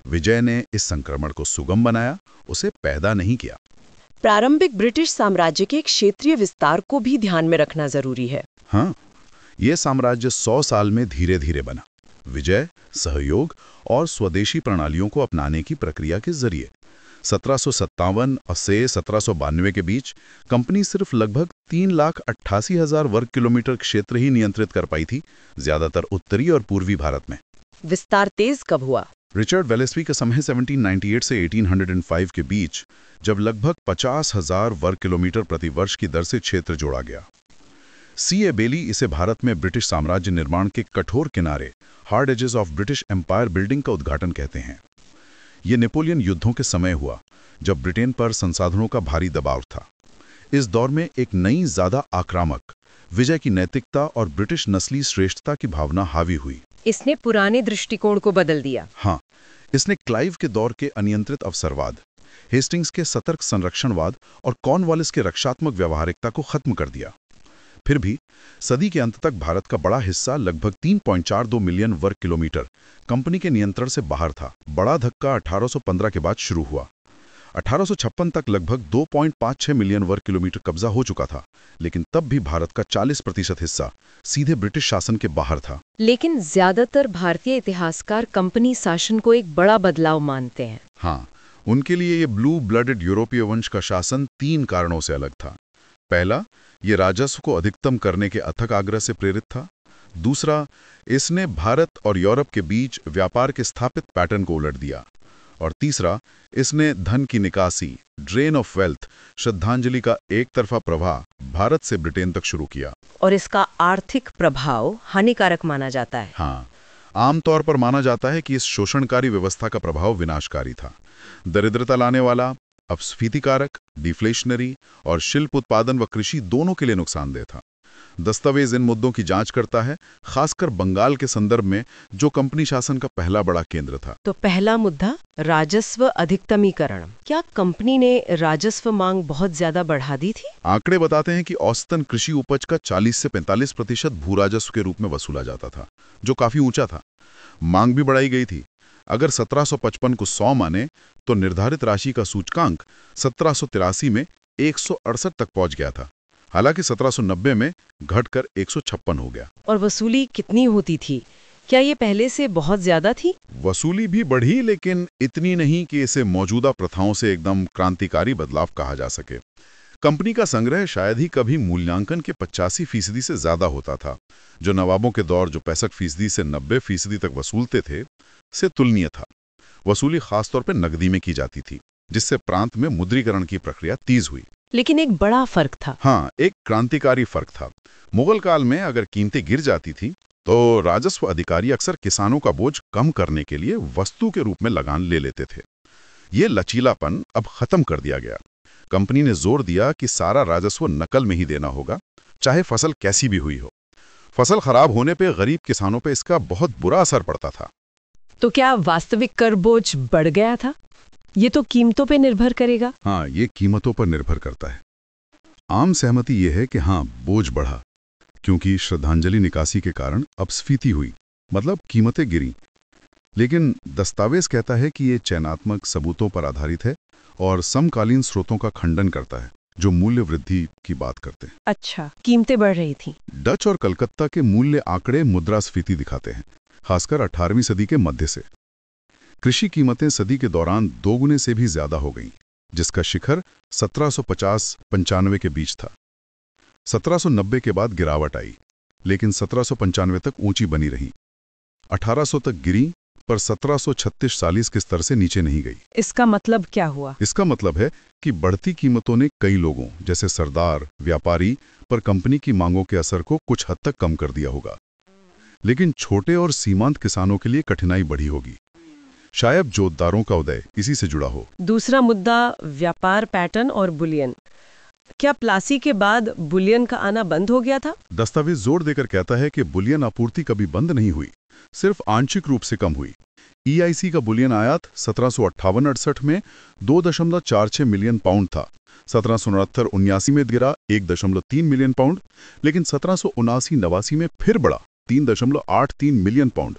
विजय ने इस संक्रमण को सुगम बनाया, उसे पैदा नहीं किया।
प्रारंभिक ब्रिटिश साम्राज्य के क्षेत्रीय विस्तार को भी ध्यान में रखना जरूरी है।
हाँ, ये साम्राज्य 100 साल में धीरे धीरे बना। विजय, सहयोग और स्वदेशी प्रणालियों को अपनाने की प्रक्रिया के जरिए 1757 से 1792 के बीच कंपनी सिर्फ लगभग 3,88,000 वर्ग किलोमीटर क्षेत्र ही नियंत्रित कर पाई थी, ज्यादातर उत्तरी और पूर्वी भारत में।
विस्तार तेज कब हुआ?
रिचर्ड वेलेस्ली का समय 1798 से 1805 के बीच, जब लगभग 50,000 वर्ग किलोमीटर प्रति वर्ष की दर से क्षेत्र जोड़ा गया। C.A. बेली इसे भारत में ब्रिटिश साम्राज्य निर्माण के कठोर किनारे, hard edges of British empire building का उद्घाटन कहते हैं। ये नेपोलियन युद्धों के समय हुआ, जब ब्रिटेन पर संसाधनों का भारी दबाव था। इस दौर में एक नई, ज्यादा आक्रामक, विजय की नैतिकता और ब्रिटिश नस्ली श्रेष्ठता की भावना हावी हुई।
इसने पुराने दृष्टिकोण को बदल दिया।
हाँ, इसने क्लाइव के दौर के अनियंत्रित अवसरवाद, हेस्टिंग्स के सतर्क संरक्षणवाद और कॉर्नवालिस के रक्षात्मक व्यवहारिकता को खत्म कर दिया। फिर भी सदी के अंत तक भारत का बड़ा हिस्सा, लगभग 3.42 मिलियन वर्ग किलोमीटर, कंपनी के नियंत्रण से बाहर था। बड़ा धक्का 1815 के बाद शुरू हुआ। 1856 तक लगभग 2.56 मिलियन वर्ग किलोमीटर कब्जा हो चुका था, लेकिन तब भी भारत का 40% हिस्सा सीधे ब्रिटिश शासन के बाहर था।
लेकिन ज्यादातर भारतीय इतिहासकार कंपनी शासन को एक बड़ा बदलाव मानते हैं।
हाँ, उनके लिए ये ब्लू ब्लडेड यूरोपीय वंश का शासन 3 कारणों से अलग था। पहला, ये राजस्व को अधिकतम करने के अथक आग्रह से प्रेरित था। दूसरा, इसने भारत और यूरोप के बीच व्यापार के स्थापित पैटर्न को उलट दिया। और तीसरा, इसने धन की निकासी, ड्रेन ऑफ वेल्थ, श्रद्धांजलि का एक तरफा प्रवाह भारत से ब्रिटेन तक शुरू किया।
और इसका आर्थिक प्रभाव हानिकारक माना जाता है।
हाँ, आमतौर पर माना जाता है कि इस शोषणकारी व्यवस्था का प्रभाव विनाशकारी था, दरिद्रता लाने वाला, अपस्फीतिकारक, डिफ्लेशनरी और शिल्प उत्पादन व कृषि दोनों के लिए नुकसानदेह था। दस्तावेज इन मुद्दों की जांच करता है, खासकर बंगाल के संदर्भ में, जो कंपनी शासन का पहला बड़ा केंद्र था।
तो पहला मुद्दा, राजस्व अधिकतमीकरण। क्या कंपनी ने राजस्व मांग बहुत ज्यादा बढ़ा दी थी?
आंकड़े बताते हैं कि औसतन कृषि उपज का 40 से 45% भू राजस्व के रूप में वसूला जाता था, जो काफी ऊंचा था। मांग भी बढ़ाई गई थी। अगर 1755 को 100 माने तो निर्धारित राशि का सूचकांक 1783 में 168 तक पहुंच गया था। हालांकि 1790 में घटकर 156 हो गया।
और वसूली कितनी होती थी? क्या ये पहले से बहुत ज्यादा थी?
वसूली भी बढ़ी, लेकिन इतनी नहीं कि इसे मौजूदा प्रथाओं से एकदम क्रांतिकारी बदलाव कहा जा सके। कंपनी का संग्रह शायद ही कभी मूल्यांकन के 85% से ज्यादा होता था, जो नवाबों के दौर जो 65% से 90% तक वसूलते थे, से तुलनीय था। वसूली खासतौर पर नकदी में की जाती थी, जिससे प्रांत में मुद्रीकरण की प्रक्रिया तेज हुई।
लेकिन एक बड़ा फर्क था।
हाँ, एक क्रांतिकारी फर्क था। मुगल काल में अगर कीमतें गिर जाती थी तो राजस्व अधिकारी अक्सर किसानों का बोझ कम करने के लिए वस्तु के रूप में लगान ले लेते थे। ये लचीलापन अब खत्म कर दिया गया। कंपनी ने जोर दिया कि सारा राजस्व नकल में ही देना होगा, चाहे फसल कैसी भी हुई हो। फसल खराब होने पे गरीब किसानों पे इसका बहुत बुरा असर पड़ता था।
तो क्या वास्तविक कर बोझ बढ़ गया था? ये तो कीमतों पे निर्भर करेगा।
हाँ, ये कीमतों पर निर्भर करता है। आम सहमति यह है कि हाँ, बोझ बढ़ा,
क्योंकि श्रद्धांजलि निकासी के कारण अपस्फीति हुई, मतलब कीमतें गिरी। लेकिन दस्तावेज कहता है कि ये चयनात्मक सबूतों पर आधारित है और समकालीन स्रोतों का खंडन करता है जो मूल्य वृद्धि की बात करते हैं।
अच्छा, कीमतें बढ़ रही थी।
डच और कलकत्ता के मूल्य आंकड़े मुद्रास्फीति दिखाते हैं, खासकर 18वीं सदी के मध्य से। कृषि कीमतें सदी के दौरान 2 गुने से भी ज्यादा हो गईं, जिसका शिखर 1750-95 के बीच था। 1790 के बाद गिरावट आई, लेकिन 1795 तक ऊंची बनी रही। 1800 तक गिरी, पर 1736-40 के स्तर से नीचे नहीं गई।
इसका मतलब क्या हुआ?
इसका मतलब है कि बढ़ती कीमतों ने कई लोगों, जैसे सरदार, व्यापारी, पर कंपनी की मांगों के असर को कुछ हद तक कम कर दिया होगा। लेकिन छोटे और सीमांत किसानों के लिए कठिनाई बढ़ी होगी। शायद जोतदारों का उदय इसी से जुड़ा हो।
दूसरा मुद्दा, व्यापार पैटर्न और बुलियन। क्या प्लासी के बाद बुलियन का आना बंद हो गया था?
दस्तावेज जोर देकर कहता है कि बुलियन आपूर्ति कभी बंद नहीं हुई, सिर्फ आंशिक रूप से कम हुई। EIC का बुलियन आयात 1758-68 में 2.46 मिलियन पाउंड था। 1769-79 में गिरा 1.3 मिलियन पाउंड, लेकिन 1779-89 में फिर बढ़ा 3.83 मिलियन पाउंड,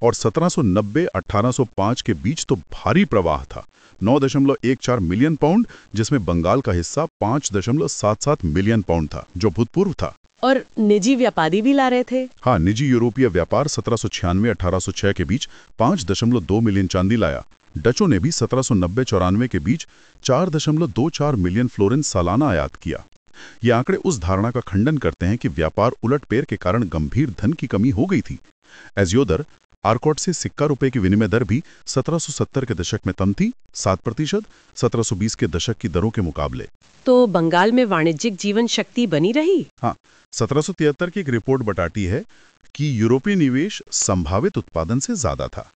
और 1790-1805 के बीच तो भारी प्रवाह था, 9.14 मिलियन पाउंड, जिसमें बंगाल का हिस्सा 5.77 मिलियन पाउंड था, जो भूतपूर्व था।
और निजी व्यापारी भी ला रहे थे।
हाँ, निजी यूरोपीय व्यापार 1796-1806 के बीच 5.2 मिलियन चांदी लाया। डचों ने भी 1790-94 के बीच 4.24 मिलियन फ्लोरेंस सालाना आयात किया। ये आंकड़े उस धारणा का खंडन करते हैं कि व्यापार उलटपेर के कारण गंभीर धन की कमी हो गई थी। एजियोदर आर्कॉट से सिक्का रुपए की विनिमय दर भी 1770 के दशक में कम थी, 7%, 1720 के दशक की दरों के मुकाबले।
तो बंगाल में वाणिज्यिक जीवन शक्ति बनी रही।
हाँ, 1773 की एक रिपोर्ट बताती है कि यूरोपीय निवेश संभावित उत्पादन से ज्यादा था।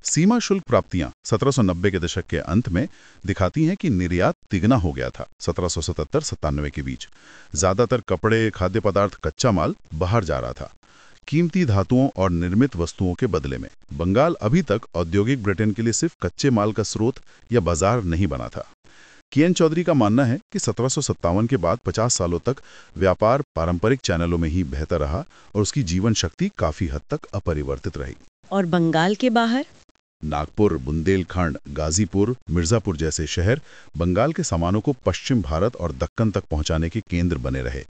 सीमा शुल्क प्राप्तियां 1790 के दशक के अंत में दिखाती हैं कि निर्यात तिगना हो गया था 1777-97 के बीच। ज्यादातर कपड़े, खाद्य पदार्थ, कच्चा माल बाहर जा रहा था, कीमती धातुओं और निर्मित वस्तुओं के बदले में। बंगाल अभी तक औद्योगिक ब्रिटेन के लिए सिर्फ कच्चे माल का स्रोत या बाजार नहीं बना था। कियन चौधरी का मानना है कि 1757 के बाद 50 सालों तक व्यापार पारंपरिक चैनलों में ही बेहतर रहा और उसकी जीवन शक्ति काफी हद तक अपरिवर्तित रही।
और बंगाल के बाहर?
नागपुर, बुंदेलखंड, गाजीपुर, मिर्जापुर जैसे शहर बंगाल के सामानों को पश्चिम भारत और दक्कन तक पहुंचाने के केंद्र बने रहे।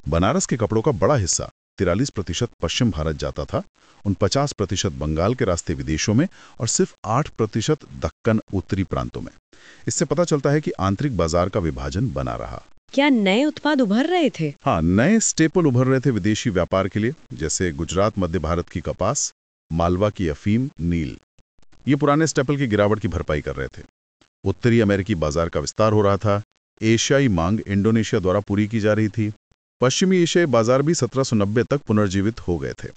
बनारस के कपड़ों का बड़ा हिस्सा 43% पश्चिम भारत जाता था, 49% बंगाल के रास्ते विदेशों में और सिर्फ 8% दक्कन उत्तरी प्रांतों में। इससे पता चलता है कि आंतरिक बाजार का विभाजन बना रहा।
क्या नए उत्पाद उभर रहे थे?
हाँ, नए स्टेपल उभर रहे थे विदेशी व्यापार के लिए, जैसे गुजरात मध्य भारत की कपास, मालवा की अफीम, नील। ये पुराने स्टेपल की गिरावट की भरपाई कर रहे थे। उत्तरी अमेरिकी बाजार का विस्तार हो रहा था। एशियाई मांग इंडोनेशिया द्वारा पूरी की जा रही थी। पश्चिमी एशियाई बाजार भी 1790 तक पुनर्जीवित हो गए थे।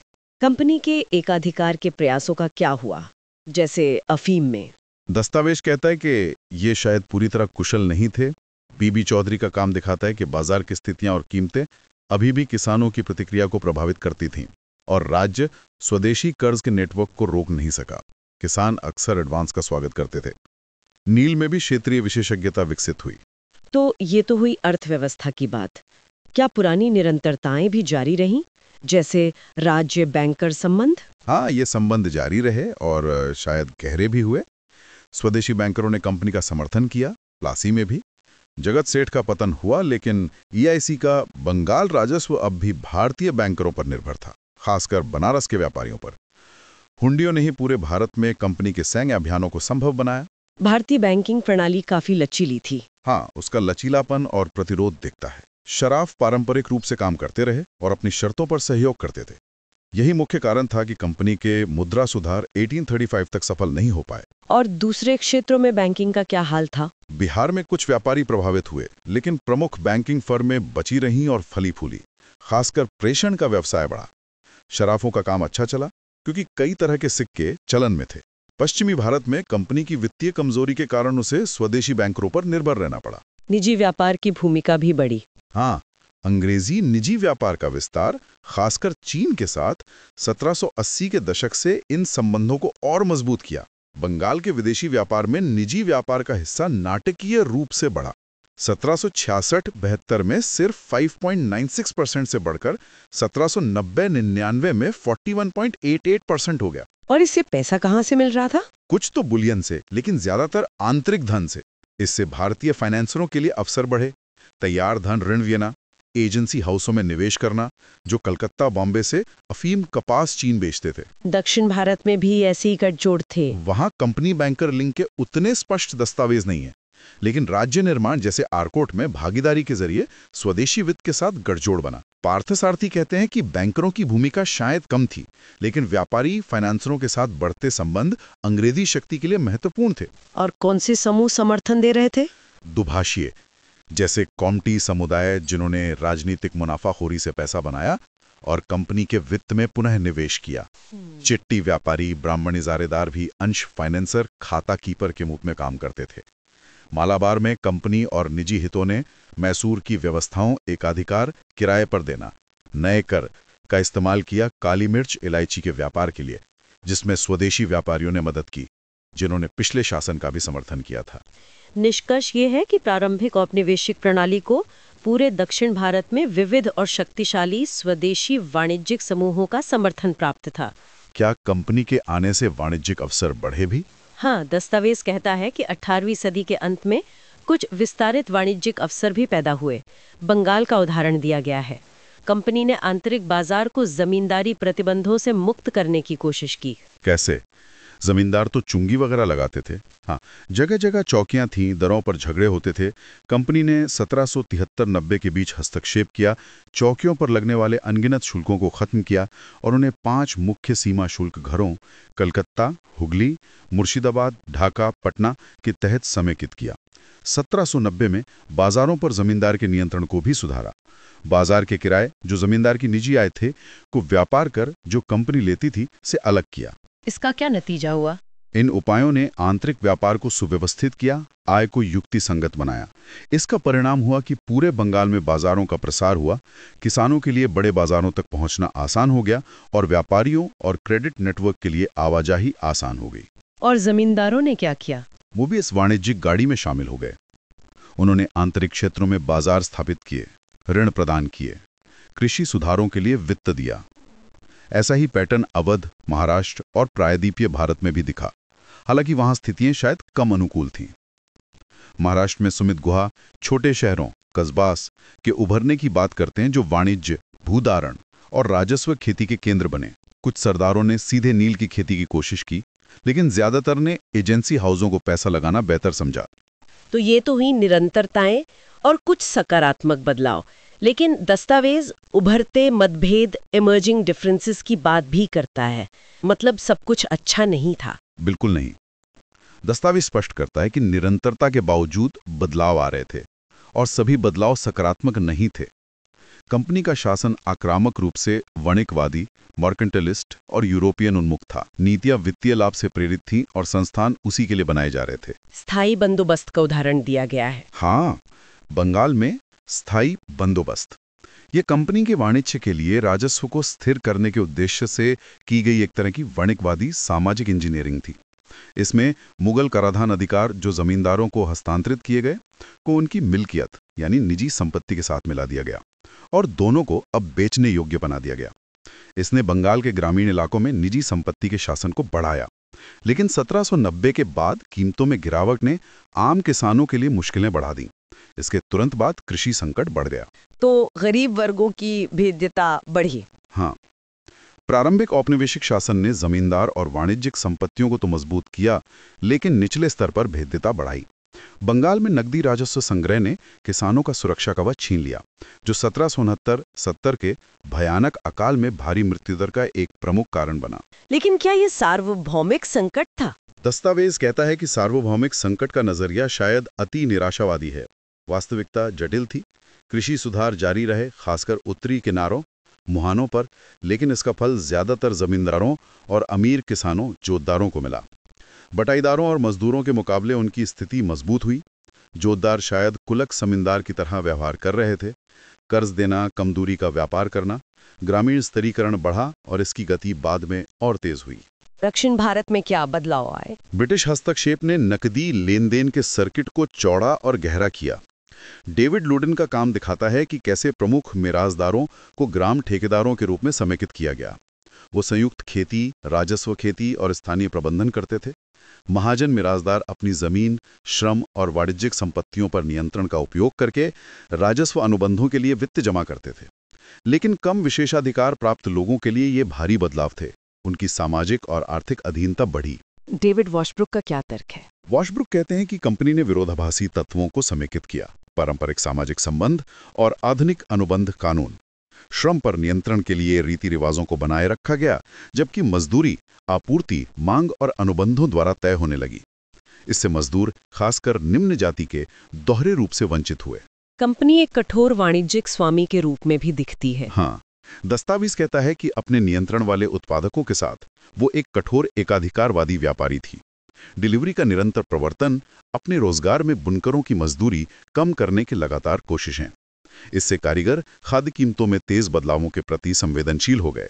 कंपनी के एकाधिकार के प्रयासों का क्या हुआ, जैसे अफीम में?
दस्तावेज कहता है कि ये शायद पूरी तरह कुशल नहीं थे। PB चौधरी का काम दिखाता है कि बाजार की स्थितियां और कीमतें अभी भी किसानों की प्रतिक्रिया को प्रभावित करती थीं और राज्य स्वदेशी कर्ज के नेटवर्क को रोक नहीं सका। किसान अक्सर एडवांस का स्वागत करते थे। नील में भी क्षेत्रीय विशेषज्ञता विकसित हुई।
तो ये तो हुई अर्थव्यवस्था की बात। क्या पुरानी निरंतरताएं भी जारी रहीं, जैसे राज्य बैंकर संबंध?
हाँ, ये संबंध जारी रहे और शायद गहरे भी हुए। स्वदेशी बैंकरों ने कंपनी का समर्थन किया, प्लासी में भी। जगत सेठ का पतन हुआ, लेकिन EIC का बंगाल राजस्व अब भी भारतीय बैंकरों पर निर्भर था, खासकर बनारस के व्यापारियों पर। हुंडियों ने ही पूरे भारत में कंपनी के सैन्य अभियानों को संभव बनाया।
भारतीय बैंकिंग प्रणाली काफी लचीली थी।
हाँ, उसका लचीलापन और प्रतिरोध दिखता है। शराफ पारंपरिक रूप से काम करते रहे और अपनी शर्तों पर सहयोग करते थे। यही मुख्य कारण था कि कंपनी के मुद्रा सुधार 1835 तक सफल नहीं हो पाए।
और दूसरे क्षेत्रों में बैंकिंग का क्या हाल था?
बिहार में कुछ व्यापारी प्रभावित हुए, लेकिन प्रमुख बैंकिंग फर्में बची रहीं और फली फूली। खासकर प्रेषण का व्यवसाय बढ़ा। शराफों का काम अच्छा चला क्योंकि कई तरह के सिक्के चलन में थे। पश्चिमी भारत में कंपनी की वित्तीय कमजोरी के कारण उसे स्वदेशी बैंकरों पर निर्भर रहना पड़ा।
निजी व्यापार की भूमिका भी बढ़ी।
हाँ, अंग्रेजी निजी व्यापार का विस्तार, खासकर चीन के साथ 1780 के दशक से इन संबंधों को और मजबूत किया। बंगाल के विदेशी व्यापार में निजी व्यापार का हिस्सा नाटकीय रूप से बढ़ा। 1766-72 में सिर्फ 5.96% से बढ़कर 1790-99 में 41.88% हो गया।
और इससे पैसा कहाँ से मिल रहा था?
कुछ तो बुलियन से, लेकिन ज्यादातर आंतरिक धन से। इससे भारतीय फाइनेंसरों के लिए अवसर बढ़े, तैयार धन ऋण लेना, एजेंसी हाउसों में निवेश करना, जो कलकत्ता बॉम्बे से अफीम कपास चीन बेचते थे।
दक्षिण भारत में भी ऐसे ही गठजोड़ थे।
वहां कंपनी बैंकर लिंक के उतने स्पष्ट दस्तावेज नहीं है, लेकिन राज्य निर्माण जैसे आरकोट में भागीदारी के जरिए स्वदेशी वित्त के साथ गठजोड़ बना। पार्थसारथी कहते हैं कि बैंकरों की भूमिका शायद कम थी, लेकिन व्यापारी फाइनेंसरों के साथ बढ़ते संबंध अंग्रेजी शक्ति के लिए महत्वपूर्ण थे।
और कौन से समूह समर्थन दे रहे थे?
दुभाषीय, जैसे कॉम्टी समुदाय, जिन्होंने राजनीतिक मुनाफाखोरी से पैसा बनाया और कंपनी के वित्त में पुनः निवेश किया। चिट्टी व्यापारी, ब्राह्मण इजारेदार भी अंश फाइनेंसर, खाता कीपर के रूप में काम करते थे। मालाबार में कंपनी और निजी हितों ने मैसूर की व्यवस्थाओं, एकाधिकार, किराए पर देना, नए कर का इस्तेमाल किया काली मिर्च इलायची के व्यापार के लिए, जिसमें स्वदेशी व्यापारियों ने मदद की, जिन्होंने पिछले शासन का भी समर्थन किया था।
निष्कर्ष ये है कि प्रारंभिक औपनिवेशिक प्रणाली को पूरे दक्षिण भारत में विविध और शक्तिशाली स्वदेशी वाणिज्यिक समूहों का समर्थन प्राप्त था।
क्या कंपनी के आने से वाणिज्यिक अवसर बढ़े भी?
हाँ, दस्तावेज कहता है कि 18वीं सदी के अंत में कुछ विस्तारित वाणिज्यिक अवसर भी पैदा हुए। बंगाल का उदाहरण दिया गया है। कंपनी ने आंतरिक बाजार को जमींदारी प्रतिबंधों से मुक्त करने की कोशिश की।
कैसे? जमींदार तो चुंगी वगैरह लगाते थे। हाँ, जगह जगह चौकियां थीं, दरों पर झगड़े होते थे। कंपनी ने 1773-90 के बीच हस्तक्षेप किया, चौकियों पर लगने वाले अनगिनत शुल्कों को खत्म किया और उन्हें 5 मुख्य सीमा शुल्क घरों कलकत्ता, हुगली, मुर्शिदाबाद, ढाका, पटना के तहत समेकित किया। 1790 में बाजारों पर जमींदार के नियंत्रण को भी सुधारा। बाजार के किराए, जो जमींदार की निजी आय थे, को व्यापार कर जो कंपनी लेती थी से अलग किया।
इसका क्या नतीजा हुआ?
इन उपायों ने आंतरिक व्यापार को सुव्यवस्थित किया, आय को युक्ति संगत बनाया। इसका परिणाम हुआ कि पूरे बंगाल में बाजारों का प्रसार हुआ, किसानों के लिए बड़े बाजारों तक पहुंचना आसान हो गया और व्यापारियों और क्रेडिट नेटवर्क के लिए आवाजाही आसान हो गई।
और जमींदारों ने क्या किया?
वो भी इस वाणिज्यिक गाड़ी में शामिल हो गए। उन्होंने आंतरिक क्षेत्रों में बाजार स्थापित किए, ऋण प्रदान किए, कृषि सुधारों के लिए वित्त दिया। ऐसा ही पैटर्न अवध, महाराष्ट्र और प्रायद्वीपीय भारत में भी दिखा, हालांकि वहां स्थितियां शायद कम अनुकूल थीं। महाराष्ट्र में सुमित गुहा छोटे शहरों, कस्बास के उभरने की बात करते हैं, जो वाणिज्य, भूदारण और राजस्व खेती के केंद्र बने। कुछ सरदारों ने सीधे नील की खेती की कोशिश की, लेकिन ज्यादातर ने एजेंसी हाउसों को पैसा लगाना बेहतर समझा।
तो ये तो हुई निरंतरताएं और कुछ सकारात्मक बदलाव, लेकिन दस्तावेज उभरते मतभेद, इमर्जिंग डिफरेंसेस की बात भी करता है। मतलब सब कुछ अच्छा नहीं था।
बिल्कुल नहीं। दस्तावेज स्पष्ट करता है कि निरंतरता के बावजूद बदलाव आ रहे थे और सभी बदलाव सकारात्मक नहीं थे। कंपनी का शासन आक्रामक रूप से वणिकवादी, मर्केंटलिस्ट और यूरोपियन उन्मुख था। नीतियां वित्तीय लाभ से प्रेरित थीं और संस्थान उसी के लिए बनाए जा रहे थे।
स्थायी बंदोबस्त का उदाहरण दिया गया है।
हाँ, बंगाल में स्थायी बंदोबस्त ये कंपनी के वाणिज्य के लिए राजस्व को स्थिर करने के उद्देश्य से की गई एक तरह की वणिकवादी सामाजिक इंजीनियरिंग थी। इसमें मुगल कराधान अधिकार जो जमींदारों को हस्तांतरित किए गए, को उनकी मिल्कियत यानी निजी संपत्ति के साथ मिला दिया गया और दोनों को अब बेचने योग्य बना दिया गया। इसने बंगाल के ग्रामीण इलाकों में निजी संपत्ति के शासन को बढ़ाया, लेकिन 1790 के बाद कीमतों में गिरावट ने आम किसानों के लिए मुश्किलें बढ़ा दी। इसके तुरंत बाद कृषि संकट बढ़ गया,
तो गरीब वर्गों की भेद्यता बढ़ी।
हाँ, प्रारंभिक औपनिवेशिक शासन ने जमींदार और वाणिज्यिक संपत्तियों को तो मजबूत किया, लेकिन निचले स्तर पर भेद्यता बढ़ाई। बंगाल में नकदी राजस्व संग्रह ने किसानों का सुरक्षा कवच छीन लिया, जो 1769-70 के भयानक अकाल में भारी मृत्यु दर का एक प्रमुख कारण बना।
लेकिन क्या ये सार्वभौमिक संकट था?
दस्तावेज कहता है कि सार्वभौमिक संकट का नजरिया शायद अति निराशावादी है। वास्तविकता जटिल थी। कृषि सुधार जारी रहे, खासकर उत्तरी किनारों, मुहानों पर, लेकिन इसका फल ज्यादातर जमींदारों और अमीर किसानों, जोतदारों को मिला। बटाईदारों और मजदूरों के मुकाबले उनकी स्थिति मजबूत हुई। जोतदार शायद कुलक जमींदार की तरह व्यवहार कर रहे थे। कर्ज देना, कम दूरी का व्यापार करना, ग्रामीण स्तरीकरण बढ़ा और इसकी गति बाद में और तेज हुई।
दक्षिण भारत में क्या बदलाव आए?
ब्रिटिश हस्तक्षेप ने नकदी लेन देन के सर्किट को चौड़ा और गहरा किया। डेविड लुडेन का काम दिखाता है कि कैसे प्रमुख मिरासदारों को ग्राम ठेकेदारों के रूप में समेकित किया गया। वो संयुक्त खेती, राजस्व खेती और स्थानीय प्रबंधन करते थे। महाजन मिरासदार अपनी जमीन, श्रम और वाणिज्यिक संपत्तियों पर नियंत्रण का उपयोग करके राजस्व अनुबंधों के लिए वित्त जमा करते थे। लेकिन कम विशेषाधिकार प्राप्त लोगों के लिए ये भारी बदलाव थे। उनकी सामाजिक और आर्थिक अधीनता बढ़ी।
डेविड वॉशब्रुक का क्या तर्क है?
वॉशब्रुक कहते हैं कि कंपनी ने विरोधाभासी तत्वों को समेकित किया, पारंपरिक सामाजिक संबंध और आधुनिक अनुबंध कानून। श्रम पर नियंत्रण के लिए रीति रिवाजों को बनाए रखा गया, जबकि मजदूरी, आपूर्ति, मांग और अनुबंधों द्वारा तय होने लगी। इससे मजदूर, खासकर निम्न जाति के, दोहरे रूप से वंचित हुए।
कंपनी एक कठोर वाणिज्यिक स्वामी के रूप में भी दिखती है।
हाँ, दस्तावेज कहता है कि अपने नियंत्रण वाले उत्पादकों के साथ वो एक कठोर एकाधिकारवादी व्यापारी थी। डिलीवरी का निरंतर प्रवर्तन, अपने रोजगार में बुनकरों की मजदूरी कम करने की लगातार कोशिशें। इससे कारीगर खाद्य कीमतों में तेज बदलावों के प्रति संवेदनशील हो गए।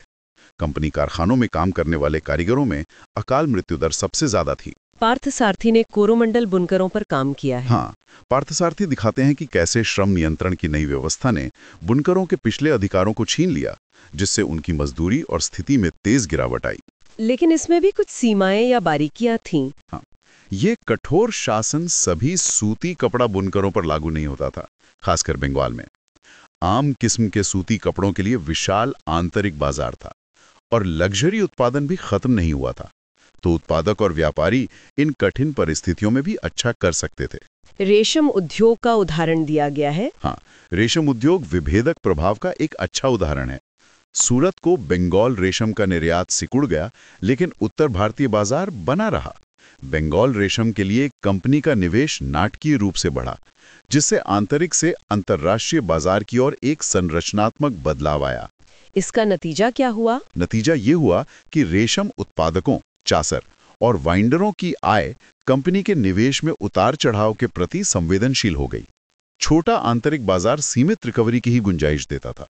कंपनी कारखानों में काम करने वाले कारीगरों में अकाल मृत्यु दर सबसे ज्यादा थी।
पार्थसारथी ने कोरोमंडल बुनकरों पर काम किया है।
हाँ, पार्थसारथी दिखाते हैं कि कैसे श्रम नियंत्रण की नई व्यवस्था ने बुनकरों के पिछले अधिकारों को छीन लिया, जिससे उनकी मजदूरी और स्थिति में तेज गिरावट आई।
लेकिन इसमें भी कुछ सीमाएं या बारीकियां थीं।
हाँ, ये कठोर शासन सभी सूती कपड़ा बुनकरों पर लागू नहीं होता था, खासकर बंगाल में। आम किस्म के सूती कपड़ों के लिए विशाल आंतरिक बाजार था और लग्जरी उत्पादन भी खत्म नहीं हुआ था, तो उत्पादक और व्यापारी इन कठिन परिस्थितियों में भी अच्छा कर सकते थे।
रेशम उद्योग का उदाहरण दिया गया है।
हाँ, रेशम उद्योग विभेदक प्रभाव का एक अच्छा उदाहरण है। सूरत को बंगाल रेशम का निर्यात सिकुड़ गया, लेकिन उत्तर भारतीय बाजार बना रहा। बंगाल रेशम के लिए कंपनी का निवेश नाटकीय रूप से बढ़ा, जिससे आंतरिक से अंतर्राष्ट्रीय बाजार की ओर एक संरचनात्मक बदलाव आया।
इसका नतीजा क्या हुआ?
नतीजा ये हुआ कि रेशम उत्पादकों, चासर और वाइंडरों की आय कंपनी के निवेश में उतार चढ़ाव के प्रति संवेदनशील हो गई। छोटा आंतरिक बाजार सीमित रिकवरी की ही गुंजाइश देता था।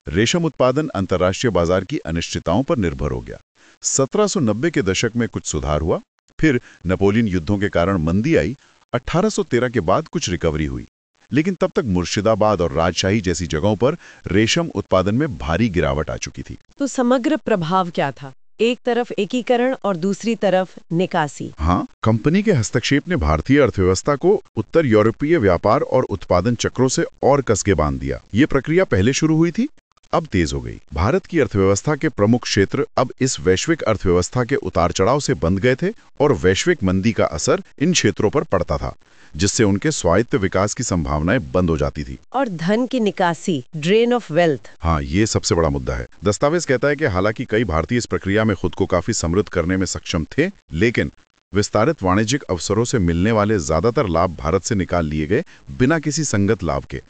रेशम उत्पादन अंतर्राष्ट्रीय बाजार की अनिश्चितताओं पर निर्भर हो गया। 1790 के दशक में कुछ सुधार हुआ, फिर नेपोलियन युद्धों के कारण मंदी आई। 1813 के बाद कुछ रिकवरी हुई, लेकिन तब तक मुर्शिदाबाद और राजशाही जैसी जगहों पर रेशम उत्पादन में भारी गिरावट आ चुकी थी।
तो समग्र प्रभाव क्या था? एक तरफ एकीकरण और दूसरी तरफ निकासी।
हाँ, कंपनी के हस्तक्षेप ने भारतीय अर्थव्यवस्था को उत्तर यूरोपीय व्यापार और उत्पादन चक्रों से और कसके बांध दिया। ये प्रक्रिया पहले शुरू हुई थी, अब तेज हो गई। भारत की अर्थव्यवस्था के प्रमुख क्षेत्र अब इस वैश्विक अर्थव्यवस्था के उतार चढ़ाव से बंध गए थे और वैश्विक मंदी का असर इन क्षेत्रों पर पड़ता था, जिससे उनके स्वायत्त विकास की संभावनाएं बंद हो जाती थी।
और धन की निकासी, ड्रेन ऑफ वेल्थ।
हाँ, ये सबसे बड़ा मुद्दा है। दस्तावेज कहता है कि हालांकि कई भारतीय इस प्रक्रिया में खुद को काफी समृद्ध करने में सक्षम थे, लेकिन विस्तारित वाणिज्यिक अवसरों से मिलने वाले ज्यादातर लाभ भारत से निकाल लिए गए बिना किसी संगत लाभ के।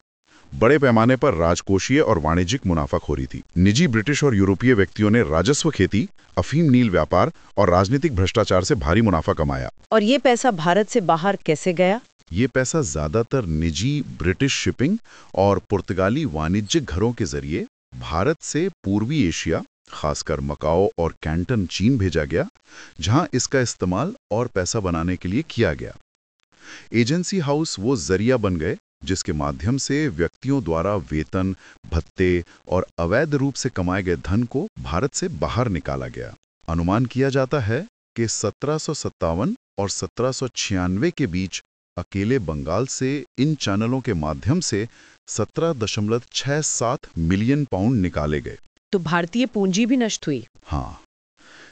बड़े पैमाने पर राजकोषीय और वाणिज्यिक मुनाफाखोरी थी। निजी ब्रिटिश और यूरोपीय व्यक्तियों ने राजस्व खेती, अफीम नील व्यापार और राजनीतिक भ्रष्टाचार से भारी मुनाफा कमाया।
और ये पैसा भारत से बाहर कैसे गया?
ये पैसा ज्यादातर निजी ब्रिटिश शिपिंग और पुर्तगाली वाणिज्यिक घरों के जरिए भारत से पूर्वी एशिया, खासकर मकाओ और कैंटन चीन भेजा गया, जहां इसका इस्तेमाल और पैसा बनाने के लिए किया गया। एजेंसी हाउस वो जरिया बन गए जिसके माध्यम से व्यक्तियों द्वारा वेतन, भत्ते और अवैध रूप से कमाए गए धन को भारत से बाहर निकाला गया। अनुमान किया जाता है कि 1757 और 1796 के बीच अकेले बंगाल से इन चैनलों के माध्यम से 17.67 मिलियन पाउंड निकाले गए।
तो भारतीय पूंजी भी नष्ट हुई।
हाँ,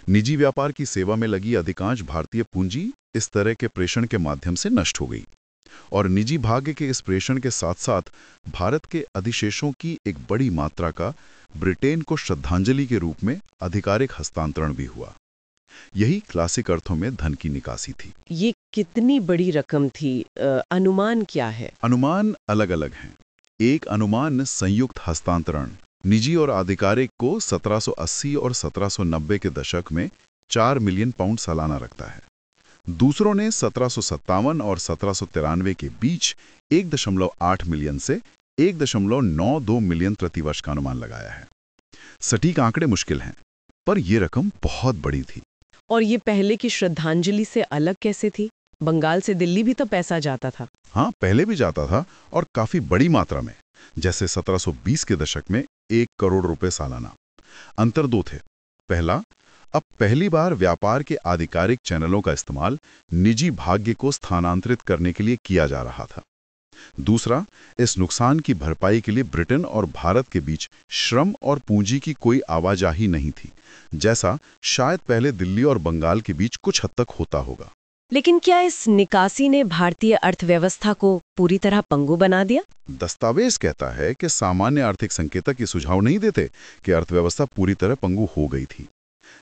निजी व्यापार की सेवा में लगी अधिकांश भारतीय पूंजी इस तरह के प्रेषण के माध्यम से नष्ट हो गई, और निजी भाग्य के इस प्रेषण के साथ साथ भारत के अधिशेषों की एक बड़ी मात्रा का ब्रिटेन को श्रद्धांजलि के रूप में आधिकारिक हस्तांतरण भी हुआ। यही क्लासिक अर्थों में धन की निकासी थी।
ये कितनी बड़ी रकम थी? अनुमान क्या है?
अनुमान अलग अलग हैं। एक अनुमान संयुक्त हस्तांतरण निजी और आधिकारिक को 1780 और 1790 के दशक में 4 मिलियन पाउंड सालाना रखता है। दूसरों ने 1757 और 1793 के बीच 1.8 मिलियन से 1.92 मिलियन प्रतिवर्ष का अनुमान लगाया है। सटीक आंकड़े मुश्किल हैं, पर यह रकम बहुत बड़ी थी।
और ये पहले की श्रद्धांजलि से अलग कैसे थी? बंगाल से दिल्ली भी तो पैसा जाता था।
हाँ, पहले भी जाता था और काफी बड़ी मात्रा में, जैसे 1720 के दशक में 1 करोड़ रुपए सालाना। अंतर दो थे। पहला, अब पहली बार व्यापार के आधिकारिक चैनलों का इस्तेमाल निजी भाग्य को स्थानांतरित करने के लिए किया जा रहा था। दूसरा, इस नुकसान की भरपाई के लिए ब्रिटेन और भारत के बीच श्रम और पूंजी की कोई आवाजाही नहीं थी, जैसा शायद पहले दिल्ली और बंगाल के बीच कुछ हद तक होता होगा।
लेकिन क्या इस निकासी ने भारतीय अर्थव्यवस्था को पूरी तरह पंगु बना दिया?
दस्तावेज कहता है कि सामान्य आर्थिक संकेतक ये सुझाव नहीं देते कि अर्थव्यवस्था पूरी तरह पंगु हो गई थी।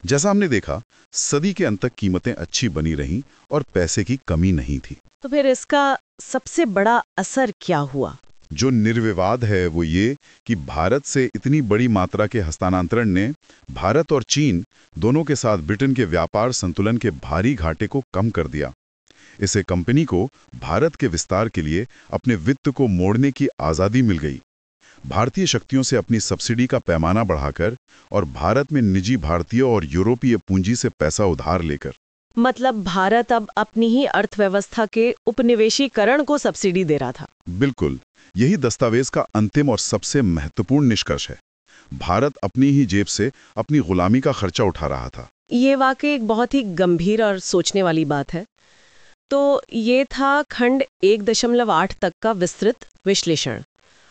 जैसा हमने देखा, सदी के अंत तक कीमतें अच्छी बनी रहीं और पैसे की कमी नहीं थी।
तो फिर इसका सबसे बड़ा असर क्या हुआ?
जो निर्विवाद है वो ये कि भारत से इतनी बड़ी मात्रा के हस्तांतरण ने भारत और चीन दोनों के साथ ब्रिटेन के व्यापार संतुलन के भारी घाटे को कम कर दिया। इसे कंपनी को भारत के विस्तार के लिए अपने वित्त को मोड़ने की आज़ादी मिल गई। भारतीय शक्तियों से अपनी सब्सिडी का पैमाना बढ़ाकर और भारत में निजी भारतीय और यूरोपीय पूंजी से पैसा उधार लेकर।
मतलब भारत अब अपनी ही अर्थव्यवस्था के उपनिवेशीकरण को सब्सिडी दे रहा था।
बिल्कुल, यही दस्तावेज का अंतिम और सबसे महत्वपूर्ण निष्कर्ष है। भारत अपनी ही जेब से अपनी गुलामी का खर्चा उठा रहा था।
ये वाकई एक बहुत ही गंभीर और सोचने वाली बात है। तो ये था खंड 1.8 तक का विस्तृत विश्लेषण।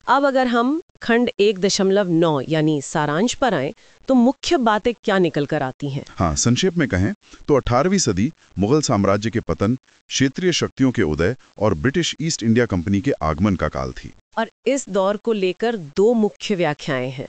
अब अगर हम खंड 1.9 यानी सारांश पर आएं, तो मुख्य बातें क्या निकल कर आती हैं?
हाँ, संक्षेप में कहें तो 18वीं सदी मुगल साम्राज्य के पतन, क्षेत्रीय शक्तियों के उदय और ब्रिटिश ईस्ट इंडिया कंपनी के आगमन का काल थी।
और इस दौर को लेकर दो मुख्य व्याख्याएं हैं।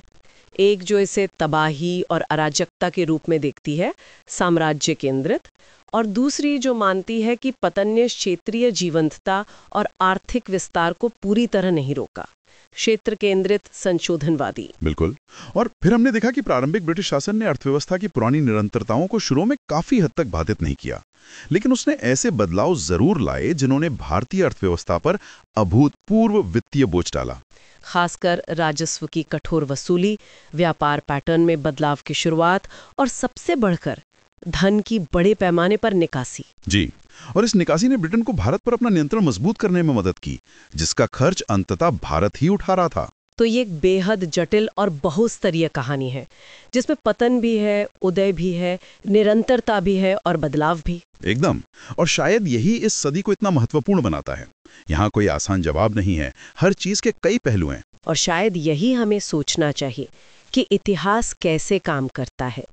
एक जो इसे तबाही और अराजकता के रूप में देखती है, साम्राज्य केंद्रित, और दूसरी जो मानती है कि पतन ने क्षेत्रीय जीवंतता और आर्थिक विस्तार को पूरी तरह नहीं रोका, क्षेत्र केंद्रित संशोधनवादी।
बिल्कुल। और फिर हमने देखा कि प्रारंभिक ब्रिटिश शासन ने अर्थव्यवस्था की पुरानी निरंतरताओं को शुरू में काफी हद तक बाधित नहीं किया, लेकिन उसने ऐसे बदलाव जरूर लाए जिन्होंने भारतीय अर्थव्यवस्था पर अभूतपूर्व वित्तीय बोझ डाला।
खासकर राजस्व की कठोर वसूली, व्यापार पैटर्न में बदलाव की शुरुआत और सबसे बढ़कर धन की बड़े पैमाने पर निकासी।
जी, और इस निकासी ने ब्रिटेन को भारत पर अपना नियंत्रण मजबूत करने में मदद की, जिसका खर्च अंततः भारत ही उठा रहा था।
तो ये एक बेहद जटिल और बहुस्तरीय कहानी है, जिसमें पतन भी है, उदय भी है, निरंतरता भी है और बदलाव भी।
एकदम। और शायद यही इस सदी को इतना महत्वपूर्ण बनाता है। यहाँ कोई आसान जवाब नहीं है, हर चीज के कई पहलू हैं।
और शायद यही हमें सोचना चाहिए कि इतिहास कैसे काम करता है,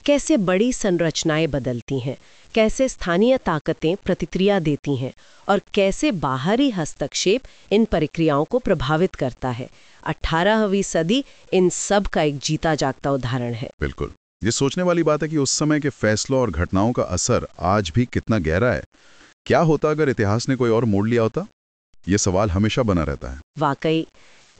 कैसे बड़ी संरचनाएं बदलती हैं, कैसे स्थानीय ताकतें प्रतिक्रिया देती हैं और कैसे बाहरी हस्तक्षेप इन प्रक्रियाओं को प्रभावित करता है। 18वीं सदी इन सब का एक जीता जागता उदाहरण है।
बिल्कुल, ये सोचने वाली बात है कि उस समय के फैसलों और घटनाओं का असर आज भी कितना गहरा है। क्या होता अगर इतिहास ने कोई और मोड़ लिया होता? ये सवाल हमेशा बना रहता है।
वाकई।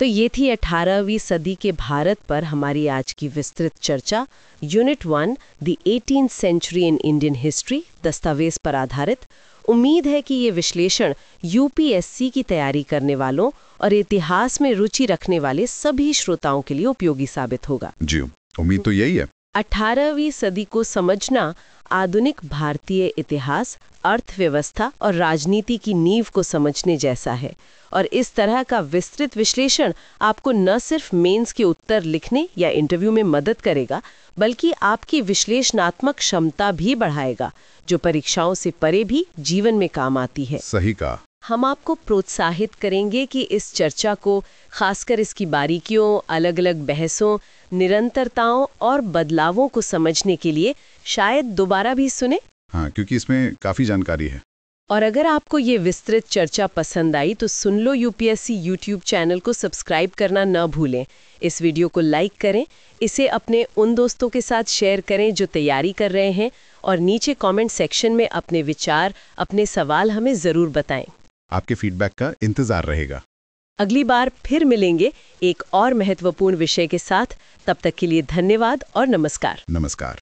तो ये थी 18वीं सदी के भारत पर हमारी आज की विस्तृत चर्चा। Unit 1 the 18th century in Indian history दस्तावेज पर आधारित। उम्मीद है कि ये विश्लेषण यूपीएससी की तैयारी करने वालों और इतिहास में रुचि रखने वाले सभी श्रोताओं के लिए उपयोगी साबित होगा।
जी, उम्मीद तो यही है।
18वीं सदी को समझना आधुनिक भारतीय इतिहास, अर्थव्यवस्था और राजनीति की नींव को समझने जैसा है। और इस तरह का विस्तृत विश्लेषण आपको न सिर्फ मेंस के उत्तर लिखने या इंटरव्यू में मदद करेगा, बल्कि आपकी विश्लेषणात्मक क्षमता भी बढ़ाएगा, जो परीक्षाओं से परे भी जीवन में काम आती है।
सही कहा।
हम आपको प्रोत्साहित करेंगे कि इस चर्चा को, खासकर इसकी बारीकियों, अलग अलग बहसों, निरंतरताओं और बदलावों को समझने के लिए शायद दोबारा भी सुने।
हाँ, क्योंकि इसमें काफी जानकारी है।
और अगर आपको ये विस्तृत चर्चा पसंद आई तो सुन लो यूपीएससी यूट्यूब चैनल को सब्सक्राइब करना न भूलें। इस वीडियो को लाइक करें, इसे अपने उन दोस्तों के साथ शेयर करें जो तैयारी कर रहे हैं, और नीचे कमेंट सेक्शन में अपने विचार, अपने सवाल हमें ज़रूर बताएं।
आपके फीडबैक का इंतजार रहेगा।
अगली बार फिर मिलेंगे एक और महत्वपूर्ण विषय के साथ। तब तक के लिए धन्यवाद और नमस्कार।
नमस्कार।